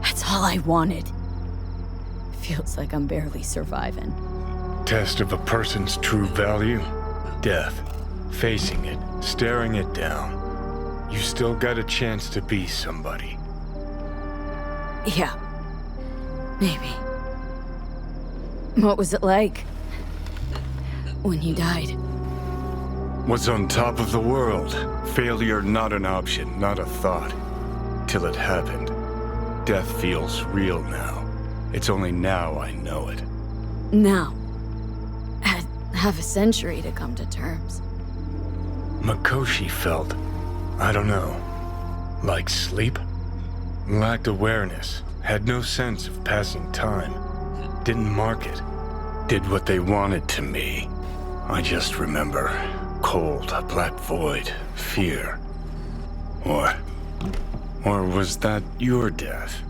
Speaker 1: That's all I wanted. Feels like I'm barely surviving.
Speaker 3: Test of a person's true value? Death. Facing it, staring it down. You still got a chance to be somebody.
Speaker 1: Yeah. Maybe. What was it like? When you died?
Speaker 3: What's on top of the world? Failure not an option, not a thought. Till it happened. Death feels real now. It's only now I know it.
Speaker 1: Now. Had half a century to come to terms.
Speaker 3: Mikoshi felt, I don't know, like sleep? Lacked awareness, had no sense of passing time. Didn't mark it. Did what they wanted to me. I just remember cold, a black void, fear. Or was that your death?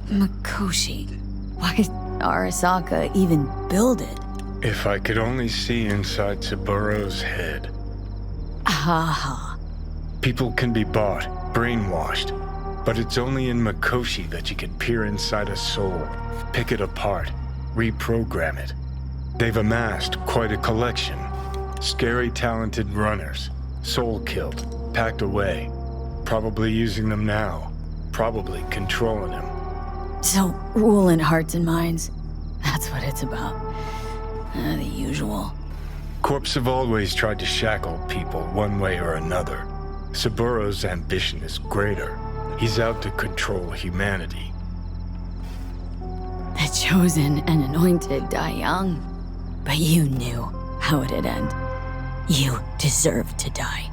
Speaker 1: Mikoshi. Why did Arasaka even build it?
Speaker 3: If I could only see inside Saburo's head.
Speaker 1: Ha.
Speaker 3: People can be bought, brainwashed, but it's only in Mikoshi that you can peer inside a soul, pick it apart, reprogram it. They've amassed quite a collection. Scary, talented runners, soul-killed, packed away. Probably using them now, probably controlling them.
Speaker 1: So, ruling hearts and minds, that's what it's about. The usual.
Speaker 3: Corps have always tried to shackle people one way or another. Saburo's ambition is greater. He's out to control humanity.
Speaker 1: The chosen and anointed die young. But you knew how it'd end. You deserved to die.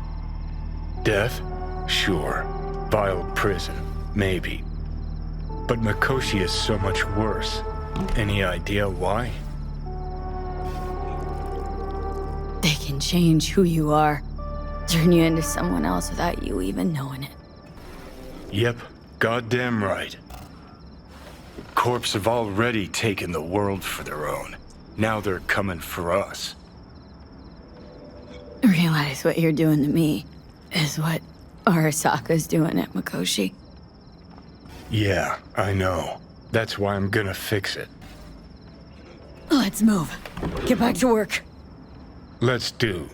Speaker 3: Death? Sure. Vile prison. Maybe. But Mikoshi is so much worse. Any idea why?
Speaker 1: They can change who you are. Turn you into someone else without you even knowing it.
Speaker 3: Yep. Goddamn right. Corps have already taken the world for their own. Now they're coming for us.
Speaker 1: Realize what you're doing to me is what Arasaka's doing at Mikoshi.
Speaker 3: Yeah, I know. That's why I'm gonna fix it.
Speaker 1: Let's move. Get back to work.
Speaker 3: Let's do.